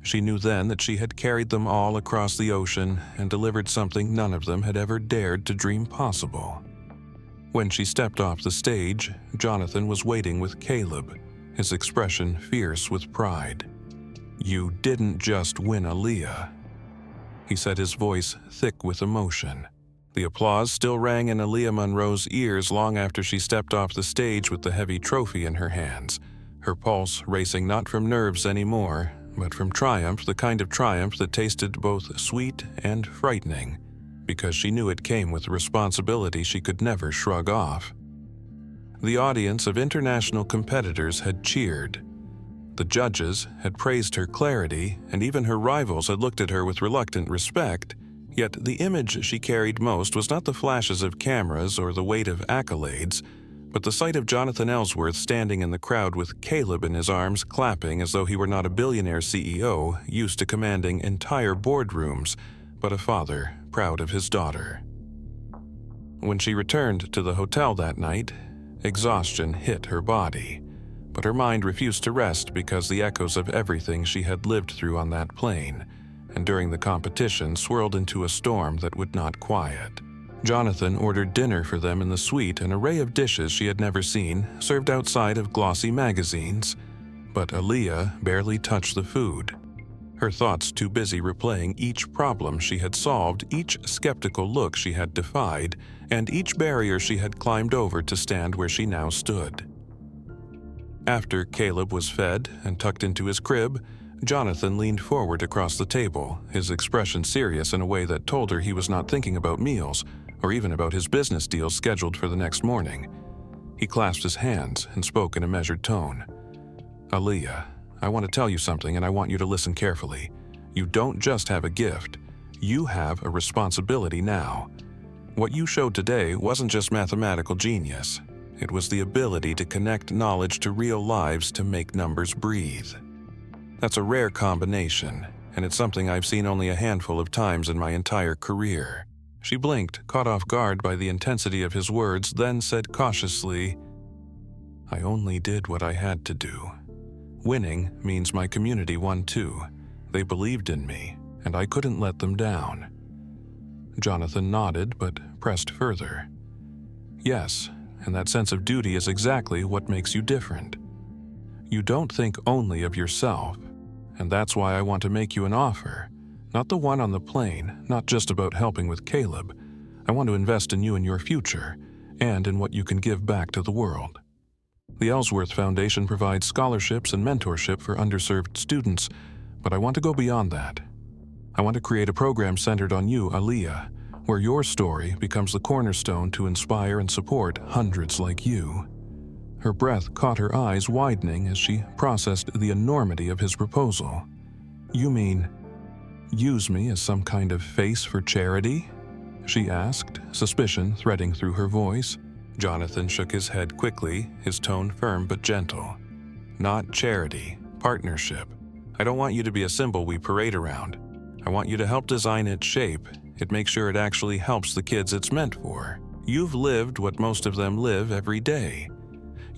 She knew then that she had carried them all across the ocean and delivered something none of them had ever dared to dream possible. When she stepped off the stage, Jonathan was waiting with Caleb, his expression fierce with pride. "You didn't just win Aaliyah," he said, his voice thick with emotion. The applause still rang in Aaliyah Monroe's ears long after she stepped off the stage with the heavy trophy in her hands, her pulse racing not from nerves anymore, but from triumph, the kind of triumph that tasted both sweet and frightening, because she knew it came with a responsibility she could never shrug off. The audience of international competitors had cheered. The judges had praised her clarity, and even her rivals had looked at her with reluctant respect, yet the image she carried most was not the flashes of cameras or the weight of accolades, but the sight of Jonathan Ellsworth standing in the crowd with Caleb in his arms, clapping as though he were not a billionaire CEO used to commanding entire boardrooms, but a father proud of his daughter. When she returned to the hotel that night, exhaustion hit her body, but her mind refused to rest because the echoes of everything she had lived through on that plane and during the competition swirled into a storm that would not quiet. Jonathan ordered dinner for them in the suite, an array of dishes she had never seen, served outside of glossy magazines. But Aaliyah barely touched the food, her thoughts too busy replaying each problem she had solved, each skeptical look she had defied, and each barrier she had climbed over to stand where she now stood. After Caleb was fed and tucked into his crib, Jonathan leaned forward across the table, his expression serious in a way that told her he was not thinking about meals or even about his business deals scheduled for the next morning. He clasped his hands and spoke in a measured tone. "Aaliyah, I want to tell you something, and I want you to listen carefully. You don't just have a gift. You have a responsibility now. What you showed today wasn't just mathematical genius. It was the ability to connect knowledge to real lives to make numbers breathe. That's a rare combination, and it's something I've seen only a handful of times in my entire career." She blinked, caught off guard by the intensity of his words, then said cautiously, "I only did what I had to do. Winning means my community won too. They believed in me, and I couldn't let them down." Jonathan nodded, but pressed further. "Yes, and that sense of duty is exactly what makes you different. You don't think only of yourself, and that's why I want to make you an offer. Not the one on the plane, not just about helping with Caleb. I want to invest in you and your future, and in what you can give back to the world. The Ellsworth Foundation provides scholarships and mentorship for underserved students, but I want to go beyond that. I want to create a program centered on you, Aaliyah, where your story becomes the cornerstone to inspire and support hundreds like you." Her breath caught her eyes widening as she processed the enormity of his proposal. "You mean, use me as some kind of face for charity?" she asked, suspicion threading through her voice. Jonathan shook his head quickly, his tone firm but gentle. "Not charity, partnership. I don't want you to be a symbol we parade around. I want you to help design its shape. It makes sure it actually helps the kids it's meant for. You've lived what most of them live every day.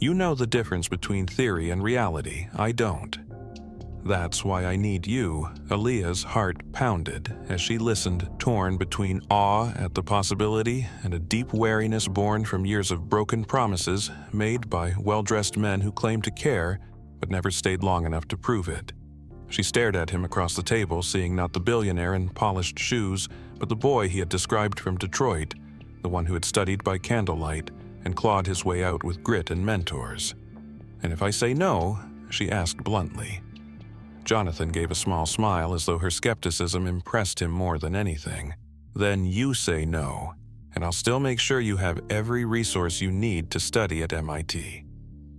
You know the difference between theory and reality. I don't. That's why I need you." Aaliyah's heart pounded as she listened, torn between awe at the possibility and a deep wariness born from years of broken promises made by well-dressed men who claimed to care but never stayed long enough to prove it. She stared at him across the table, seeing not the billionaire in polished shoes, but the boy he had described from Detroit, the one who had studied by candlelight and clawed his way out with grit and mentors. "And if I say no?" she asked bluntly. Jonathan gave a small smile as though her skepticism impressed him more than anything. "Then you say no, and I'll still make sure you have every resource you need to study at MIT.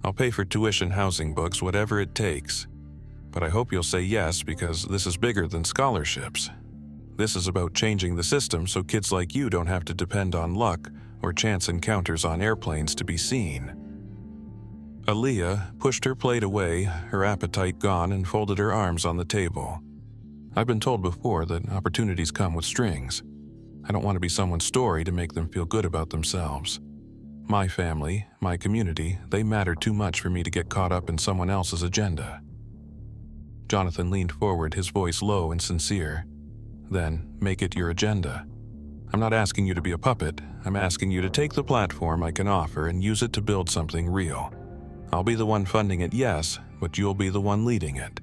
I'll pay for tuition, housing, books, whatever it takes. But I hope you'll say yes, because this is bigger than scholarships. This is about changing the system so kids like you don't have to depend on luck or chance encounters on airplanes to be seen." Aaliyah pushed her plate away, her appetite gone, and folded her arms on the table. "I've been told before that opportunities come with strings. I don't want to be someone's story to make them feel good about themselves. My family, my community, they matter too much for me to get caught up in someone else's agenda." Jonathan leaned forward, his voice low and sincere. "Then, make it your agenda. I'm not asking you to be a puppet. I'm asking you to take the platform I can offer and use it to build something real. I'll be the one funding it, yes, but you'll be the one leading it.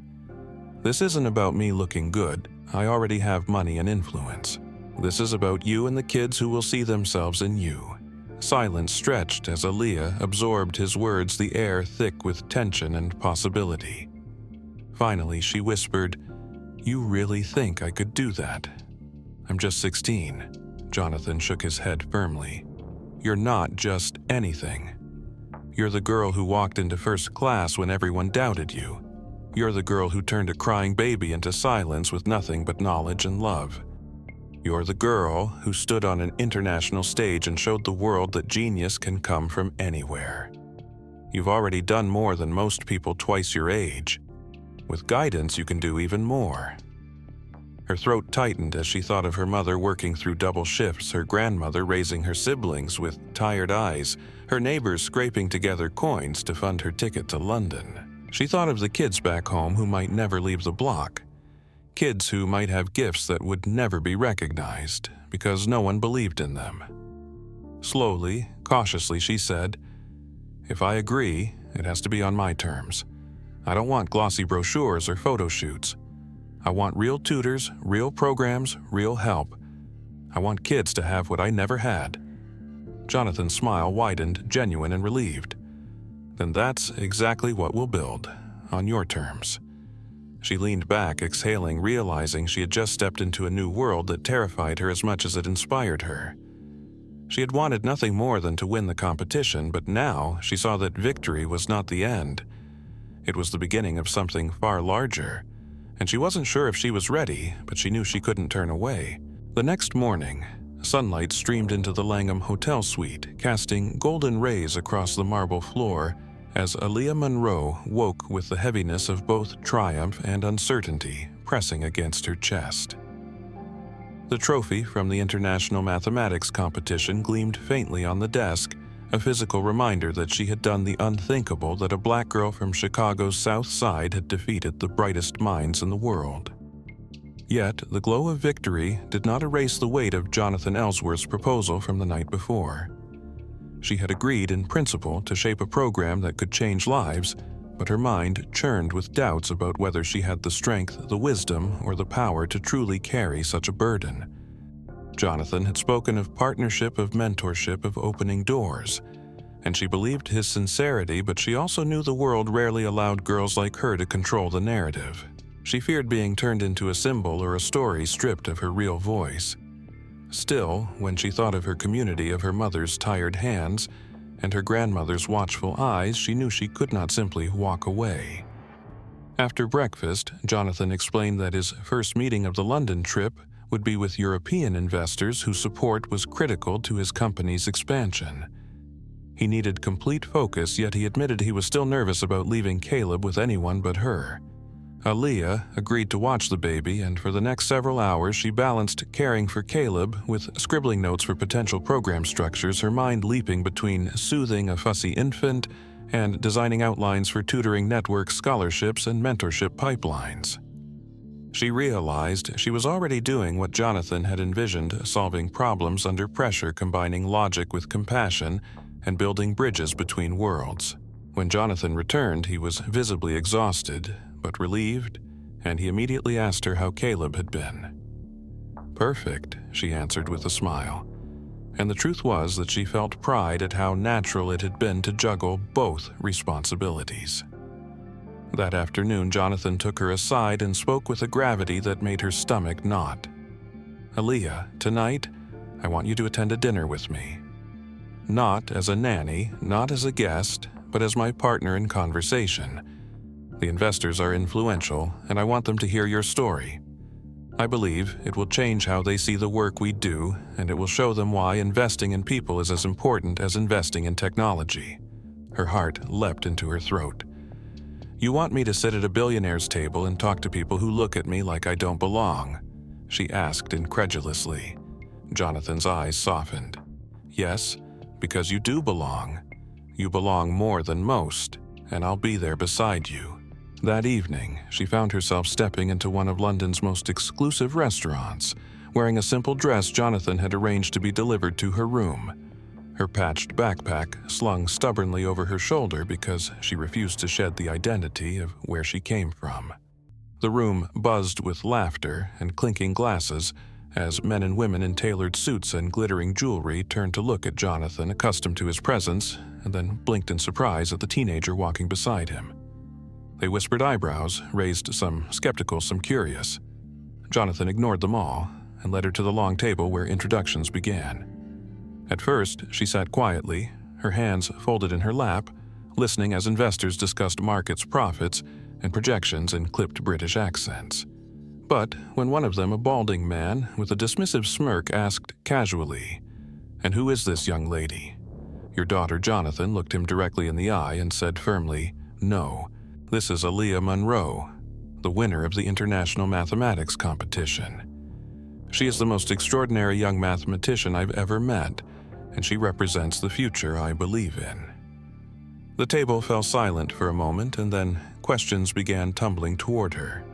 This isn't about me looking good. I already have money and influence. This is about you and the kids who will see themselves in you." Silence stretched as Aaliyah absorbed his words, the air thick with tension and possibility. Finally, she whispered, "You really think I could do that?" "I'm just 16. Jonathan shook his head firmly. "You're not just anything. You're the girl who walked into first class when everyone doubted you. You're the girl who turned a crying baby into silence with nothing but knowledge and love. You're the girl who stood on an international stage and showed the world that genius can come from anywhere. You've already done more than most people twice your age. With guidance, you can do even more." Her throat tightened as she thought of her mother working through double shifts, her grandmother raising her siblings with tired eyes, her neighbors scraping together coins to fund her ticket to London. She thought of the kids back home who might never leave the block. Kids who might have gifts that would never be recognized because no one believed in them. Slowly, cautiously, she said, "If I agree, it has to be on my terms. I don't want glossy brochures or photo shoots. I want real tutors, real programs, real help. I want kids to have what I never had." Jonathan's smile widened, genuine and relieved. "Then that's exactly what we'll build, on your terms." She leaned back, exhaling, realizing she had just stepped into a new world that terrified her as much as it inspired her. She had wanted nothing more than to win the competition, but now she saw that victory was not the end. It was the beginning of something far larger, and she wasn't sure if she was ready, but she knew she couldn't turn away. The next morning, sunlight streamed into the Langham Hotel suite, casting golden rays across the marble floor as Aaliyah Monroe woke with the heaviness of both triumph and uncertainty pressing against her chest. The trophy from the International Mathematics Competition gleamed faintly on the desk, a physical reminder that she had done the unthinkable, that a black girl from Chicago's South Side had defeated the brightest minds in the world. Yet, the glow of victory did not erase the weight of Jonathan Ellsworth's proposal from the night before. She had agreed in principle to shape a program that could change lives, but her mind churned with doubts about whether she had the strength, the wisdom, or the power to truly carry such a burden. Jonathan had spoken of partnership, of mentorship, of opening doors, and she believed his sincerity, but she also knew the world rarely allowed girls like her to control the narrative. She feared being turned into a symbol or a story stripped of her real voice. Still, when she thought of her community, of her mother's tired hands, and her grandmother's watchful eyes, she knew she could not simply walk away. After breakfast, Jonathan explained that his first meeting of the London trip would be with European investors whose support was critical to his company's expansion. He needed complete focus, yet he admitted he was still nervous about leaving Caleb with anyone but her. Aaliyah agreed to watch the baby, and for the next several hours she balanced caring for Caleb with scribbling notes for potential program structures, her mind leaping between soothing a fussy infant and designing outlines for tutoring network scholarships and mentorship pipelines. She realized she was already doing what Jonathan had envisioned, solving problems under pressure, combining logic with compassion, and building bridges between worlds. When Jonathan returned, he was visibly exhausted, but relieved, and he immediately asked her how Caleb had been. "Perfect," she answered with a smile. And the truth was that she felt pride at how natural it had been to juggle both responsibilities. That afternoon, Jonathan took her aside and spoke with a gravity that made her stomach knot. "Aaliyah, tonight, I want you to attend a dinner with me. Not as a nanny, not as a guest, but as my partner in conversation. The investors are influential, and I want them to hear your story. I believe it will change how they see the work we do, and it will show them why investing in people is as important as investing in technology." Her heart leapt into her throat. "You want me to sit at a billionaire's table and talk to people who look at me like I don't belong?" she asked incredulously. Jonathan's eyes softened. "Yes, because you do belong. You belong more than most, and I'll be there beside you." That evening, she found herself stepping into one of London's most exclusive restaurants, wearing a simple dress Jonathan had arranged to be delivered to her room. Her patched backpack slung stubbornly over her shoulder because she refused to shed the identity of where she came from. The room buzzed with laughter and clinking glasses as men and women in tailored suits and glittering jewelry turned to look at Jonathan, accustomed to his presence, and then blinked in surprise at the teenager walking beside him. They whispered eyebrows, raised some skeptical, some curious. Jonathan ignored them all and led her to the long table where introductions began. At first, she sat quietly, her hands folded in her lap, listening as investors discussed markets, profits, and projections in clipped British accents. But when one of them, a balding man with a dismissive smirk, asked casually, "And who is this young lady?" Your daughter Jonathan looked him directly in the eye and said firmly, "No, this is Aaliyah Monroe, the winner of the International Mathematics Competition. She is the most extraordinary young mathematician I've ever met, and she represents the future I believe in." The table fell silent for a moment, and then questions began tumbling toward her.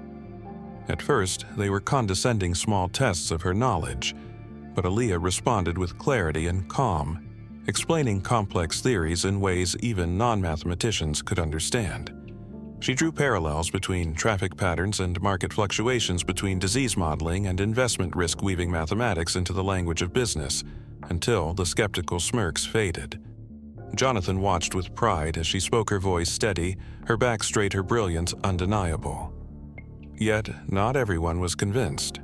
At first, they were condescending small tests of her knowledge, but Aaliyah responded with clarity and calm, explaining complex theories in ways even non-mathematicians could understand. She drew parallels between traffic patterns and market fluctuations, between disease modeling and investment risk, weaving mathematics into the language of business, until the skeptical smirks faded. Jonathan watched with pride as she spoke, her voice steady, her back straight, her brilliance undeniable. Yet, not everyone was convinced.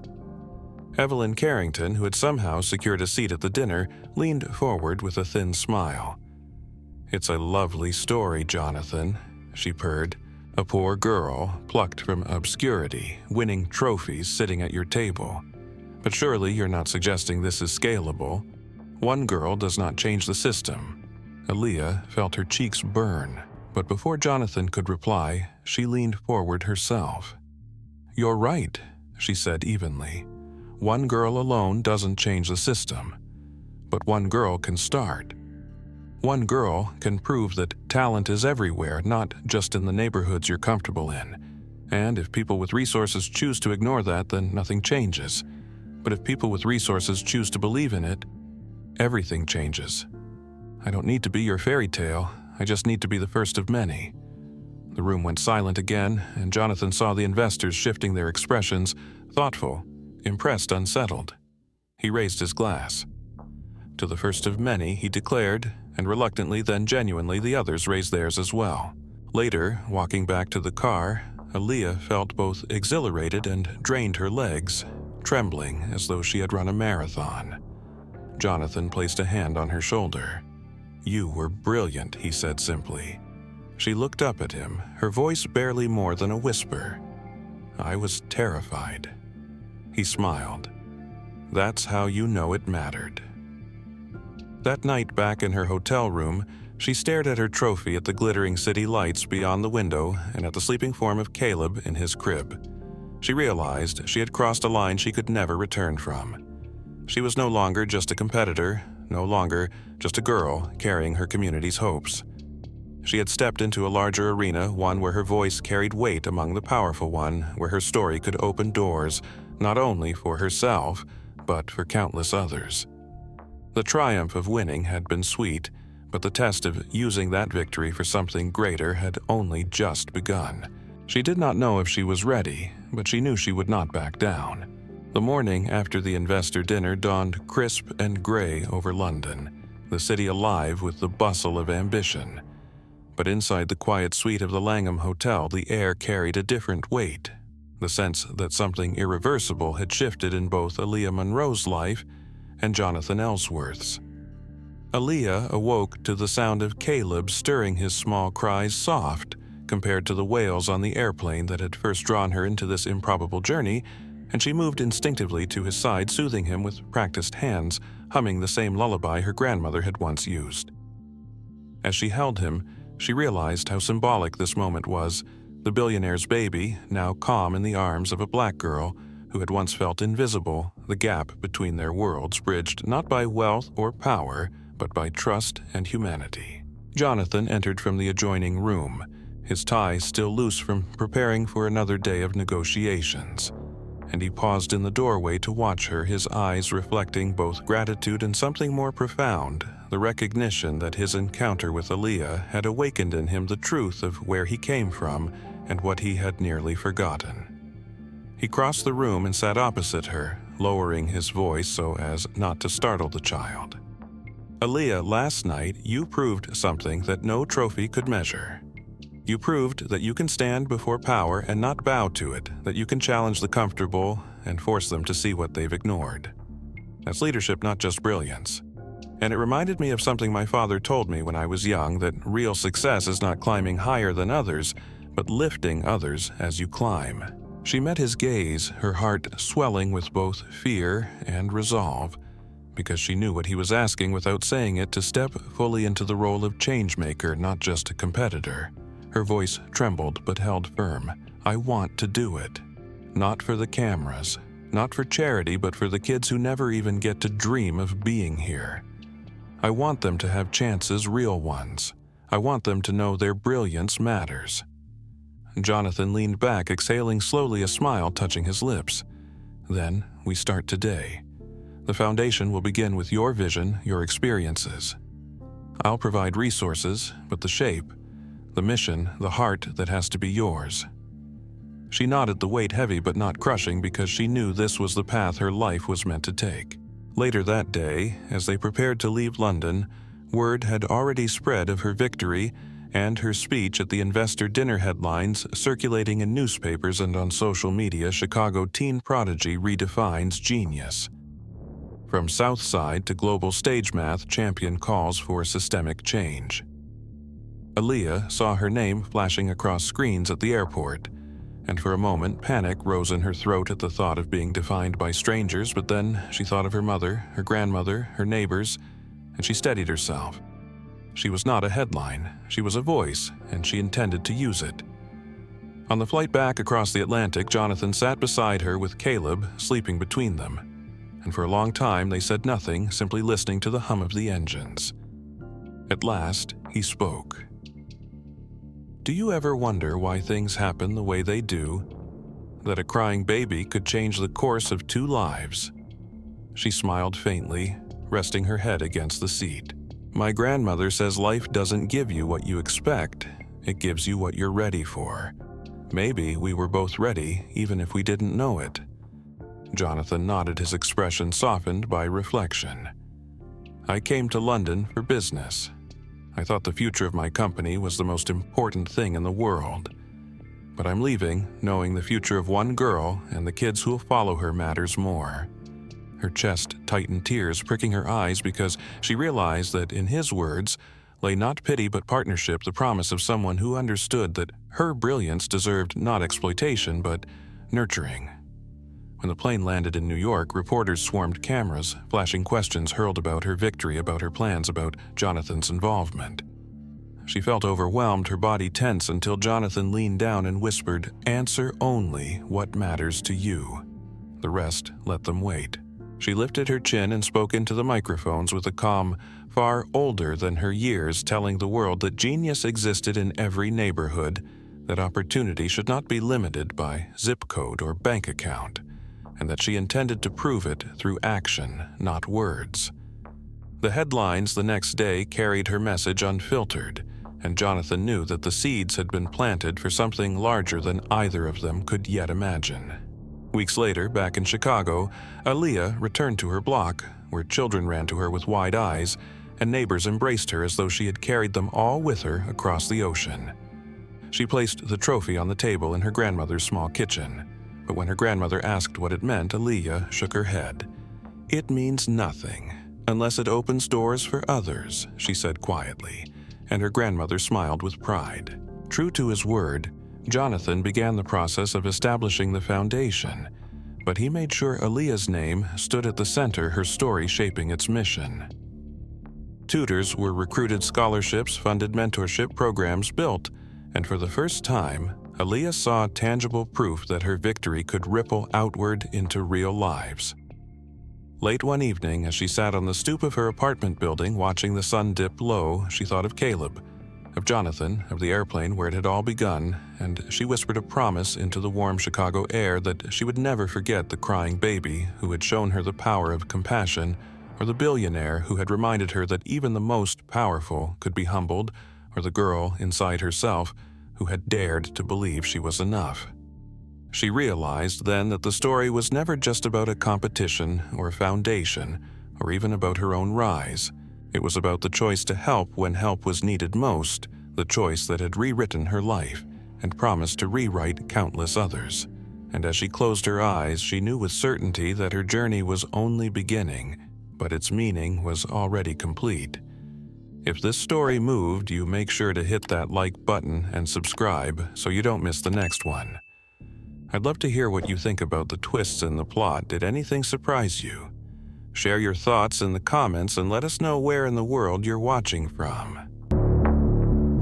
Evelyn Carrington, who had somehow secured a seat at the dinner, leaned forward with a thin smile. "It's a lovely story, Jonathan," she purred. "A poor girl, plucked from obscurity, winning trophies, sitting at your table. But surely you're not suggesting this is scalable. One girl does not change the system." Aaliyah felt her cheeks burn, but before Jonathan could reply, she leaned forward herself. "You're right," she said evenly. "One girl alone doesn't change the system. But one girl can start. One girl can prove that talent is everywhere, not just in the neighborhoods you're comfortable in. And if people with resources choose to ignore that, then nothing changes. But if people with resources choose to believe in it, everything changes. I don't need to be your fairy tale, I just need to be the first of many." The room went silent again, and Jonathan saw the investors shifting their expressions, thoughtful, impressed, unsettled. He raised his glass. "To the first of many," he declared, and reluctantly, then genuinely, the others raised theirs as well. Later, walking back to the car, Aaliyah felt both exhilarated and drained, her legs trembling as though she had run a marathon. Jonathan placed a hand on her shoulder. "You were brilliant," he said simply. She looked up at him, her voice barely more than a whisper. "I was terrified." He smiled. "That's how you know it mattered." That night, back in her hotel room, she stared at her trophy, at the glittering city lights beyond the window, and at the sleeping form of Caleb in his crib. She realized she had crossed a line she could never return from. She was no longer just a competitor, no longer just a girl carrying her community's hopes. She had stepped into a larger arena, one where her voice carried weight among the powerful, one where her story could open doors, not only for herself, but for countless others. The triumph of winning had been sweet, but the test of using that victory for something greater had only just begun. She did not know if she was ready, but she knew she would not back down. The morning after the investor dinner dawned crisp and gray over London, the city alive with the bustle of ambition. But inside the quiet suite of the Langham Hotel, the air carried a different weight, the sense that something irreversible had shifted in both Aaliyah Monroe's life and Jonathan Ellsworth's. Aaliyah awoke to the sound of Caleb stirring his small cries, soft compared to the wails on the airplane that had first drawn her into this improbable journey, and she moved instinctively to his side, soothing him with practiced hands, humming the same lullaby her grandmother had once used. As she held him, she realized how symbolic this moment was, the billionaire's baby, now calm in the arms of a black girl who had once felt invisible, the gap between their worlds bridged not by wealth or power, but by trust and humanity. Jonathan entered from the adjoining room, his tie still loose from preparing for another day of negotiations, and he paused in the doorway to watch her, his eyes reflecting both gratitude and something more profound, the recognition that his encounter with Aaliyah had awakened in him the truth of where he came from and what he had nearly forgotten. He crossed the room and sat opposite her, lowering his voice so as not to startle the child. "Aaliyah, last night you proved something that no trophy could measure. You proved that you can stand before power and not bow to it, that you can challenge the comfortable and force them to see what they've ignored. That's leadership, not just brilliance. And it reminded me of something my father told me when I was young, that real success is not climbing higher than others, but lifting others as you climb." She met his gaze, her heart swelling with both fear and resolve, because she knew what he was asking without saying it, to step fully into the role of changemaker, not just a competitor. Her voice trembled but held firm. "I want to do it. Not for the cameras, not for charity, but for the kids who never even get to dream of being here. I want them to have chances, real ones. I want them to know their brilliance matters." Jonathan leaned back, exhaling slowly, a smile touching his lips. "Then we start today. The foundation will begin with your vision, your experiences. I'll provide resources, but the shape, the mission, the heart that has to be yours." She nodded, the weight heavy but not crushing, because she knew this was the path her life was meant to take. Later that day, as they prepared to leave London, word had already spread of her victory and her speech at the investor dinner, headlines circulating in newspapers and on social media. Chicago teen prodigy redefines genius. From South Side to global stage math champion calls for systemic change. Aaliyah saw her name flashing across screens at the airport, and for a moment panic rose in her throat at the thought of being defined by strangers, but then she thought of her mother, her grandmother, her neighbors, and she steadied herself. She was not a headline, she was a voice, and she intended to use it. On the flight back across the Atlantic, Jonathan sat beside her with Caleb sleeping between them, and for a long time they said nothing, simply listening to the hum of the engines. At last, he spoke. "Do you ever wonder why things happen the way they do? That a crying baby could change the course of 2 lives?" She smiled faintly, resting her head against the seat. "My grandmother says life doesn't give you what you expect, it gives you what you're ready for. Maybe we were both ready, even if we didn't know it." Jonathan nodded, his expression softened by reflection. "I came to London for business. I thought the future of my company was the most important thing in the world. But I'm leaving, knowing the future of one girl and the kids who'll follow her matters more." Her chest tightened, tears pricking her eyes, because she realized that in his words lay not pity but partnership, the promise of someone who understood that her brilliance deserved not exploitation but nurturing. When the plane landed in New York, reporters swarmed cameras, flashing questions hurled about her victory, about her plans, about Jonathan's involvement. She felt overwhelmed, her body tense, until Jonathan leaned down and whispered, "Answer only what matters to you. The rest, let them wait." She lifted her chin and spoke into the microphones with a calm far older than her years, telling the world that genius existed in every neighborhood, that opportunity should not be limited by zip code or bank account, and that she intended to prove it through action, not words. The headlines the next day carried her message unfiltered, and Jonathan knew that the seeds had been planted for something larger than either of them could yet imagine. Weeks later, back in Chicago, Aaliyah returned to her block, where children ran to her with wide eyes, and neighbors embraced her as though she had carried them all with her across the ocean. She placed the trophy on the table in her grandmother's small kitchen, but when her grandmother asked what it meant, Aaliyah shook her head. "It means nothing, unless it opens doors for others," she said quietly, and her grandmother smiled with pride. True to his word, Jonathan began the process of establishing the foundation, but he made sure Aaliyah's name stood at the center, her story shaping its mission. Tutors were recruited, scholarships, funded mentorship programs built, and for the first time, Aaliyah saw tangible proof that her victory could ripple outward into real lives. Late one evening, as she sat on the stoop of her apartment building watching the sun dip low, she thought of Caleb, of Jonathan, of the airplane where it had all begun, and she whispered a promise into the warm Chicago air that she would never forget the crying baby who had shown her the power of compassion, or the billionaire who had reminded her that even the most powerful could be humbled, or the girl inside herself who had dared to believe she was enough. She realized then that the story was never just about a competition or a foundation, or even about her own rise. It was about the choice to help when help was needed most, the choice that had rewritten her life and promised to rewrite countless others. And as she closed her eyes, she knew with certainty that her journey was only beginning, but its meaning was already complete. If this story moved you, make sure to hit that like button and subscribe so you don't miss the next one. I'd love to hear what you think about the twists in the plot. Did anything surprise you? Share your thoughts in the comments and let us know where in the world you're watching from.